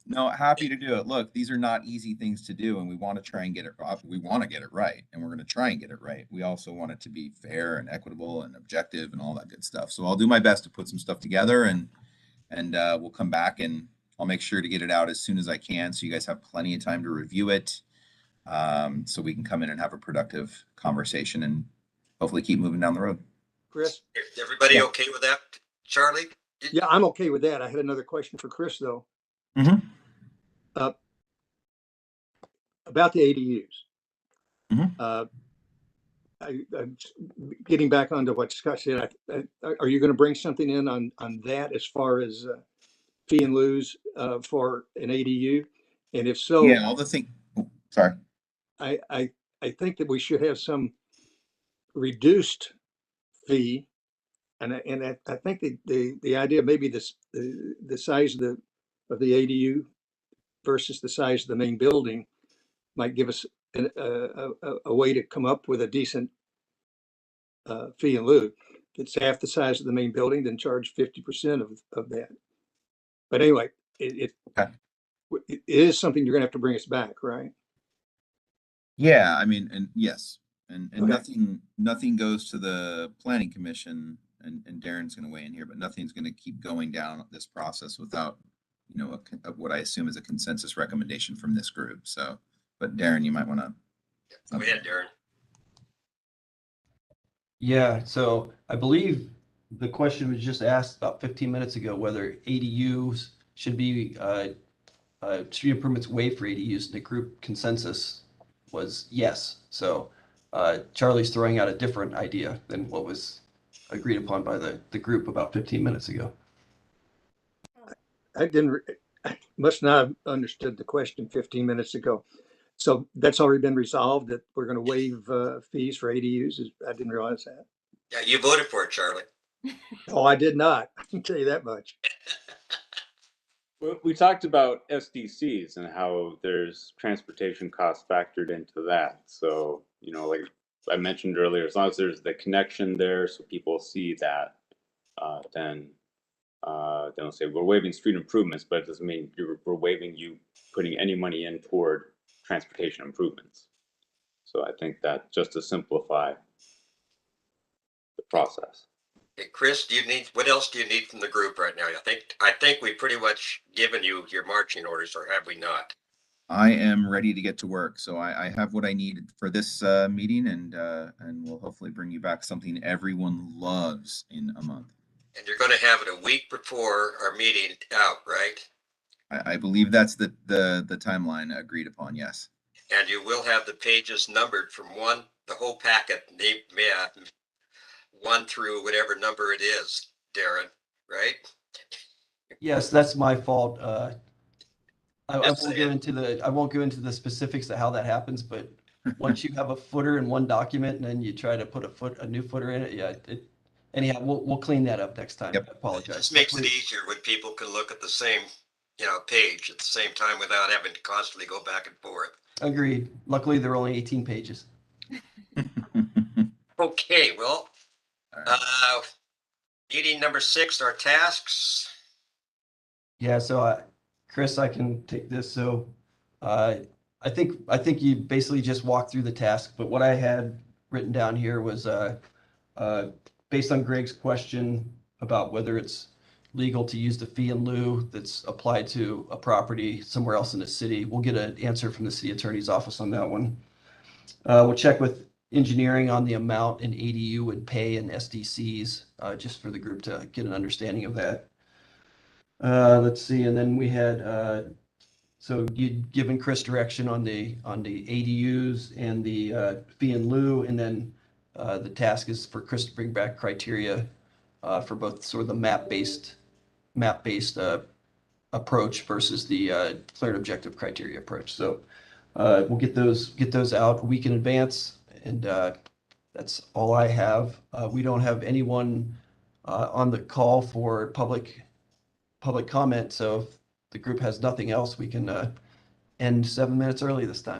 No, happy to do it. Look, these are not easy things to do, and we want to try and get it. We want to get it right, and we're going to try and get it right. We also want it to be fair and equitable and objective and all that good stuff. So I'll do my best to put some stuff together, and we'll come back and I'll make sure to get it out as soon as I can, so you guys have plenty of time to review it, so we can come in and have a productive conversation and hopefully keep moving down the road. Chris? Is everybody okay with that, Charlie? Yeah, I'm okay with that. I had another question for Chris, though. Mm-hmm. About the ADUs. Mm-hmm. I'm getting back onto what Scott said. Are you going to bring something in on that as far as fee and lieu's for an ADU? And if so, yeah, all the things. Sorry. I think that we should have some reduced fee, and I think the idea maybe the size of the ADU versus the size of the main building might give us a way to come up with a decent fee in lieu. If it's half the size of the main building, then charge 50% of that. But anyway, it is something you're going to have to bring us back, right? Yeah, I mean, and yes, and Okay. nothing goes to the planning commission, and Darren's going to weigh in here, but nothing's going to keep going down this process without, what I assume is a consensus recommendation from this group. So, but Darren, you might want to. Go ahead, Darren. Yeah, so I believe the question was just asked about 15 minutes ago, whether ADUs should be street improvements waived for ADUs. The group consensus was yes. So Charlie's throwing out a different idea than what was agreed upon by the group about 15 minutes ago. I must not have understood the question 15 minutes ago. So that's already been resolved, that we're going to waive fees for ADUs. I didn't realize that. Yeah, you voted for it, Charlie. Oh, I did not. I can tell you that much. We talked about SDCs and how there's transportation costs factored into that. So, you know, like I mentioned earlier, as long as there's the connection there, so people see that, then they don't say we're waiving street improvements, but it doesn't mean we're waiving you putting any money in toward transportation improvements. So I think that just to simplify the process. Hey, Chris, what else do you need from the group right now? I think we've pretty much given you your marching orders, or have we not? I am ready to get to work. So I have what I need for this meeting, and we'll hopefully bring you back something everyone loves in a month. And you're going to have it a week before our meeting out, right? I believe that's the timeline agreed upon. Yes. And you will have the pages numbered from the whole packet, one through whatever number it is, Darren, right? Yes, that's my fault. I Just won't saying. go into the specifics of how that happens, but once you have a footer in one document and then you try to put a new footer in it, yeah, anyhow, we'll clean that up next time. Yep. I It apologize. just makes it easier when people can look at the same, page at the same time without having to constantly go back and forth. Agreed. Luckily, there are only 18 pages. Okay, well, All right. meeting number 6, our tasks. Yeah, so Chris, I can take this. So I think you basically just walked through the task, but what I had written down here was based on Greg's question about whether it's legal to use the fee in lieu that's applied to a property somewhere else in the city. We'll get an answer from the city attorney's office on that one. We'll check with engineering on the amount an ADU would pay in SDCs, just for the group to get an understanding of that. Let's see, and then we had so you'd given Chris direction on the ADUs and the fee in lieu, and then the task is for Chris to bring back criteria for both sort of the map-based approach versus the clear and objective criteria approach. So we'll get those out a week in advance, and that's all I have. We don't have anyone on the call for public comment, so if the group has nothing else, we can end 7 minutes early this time.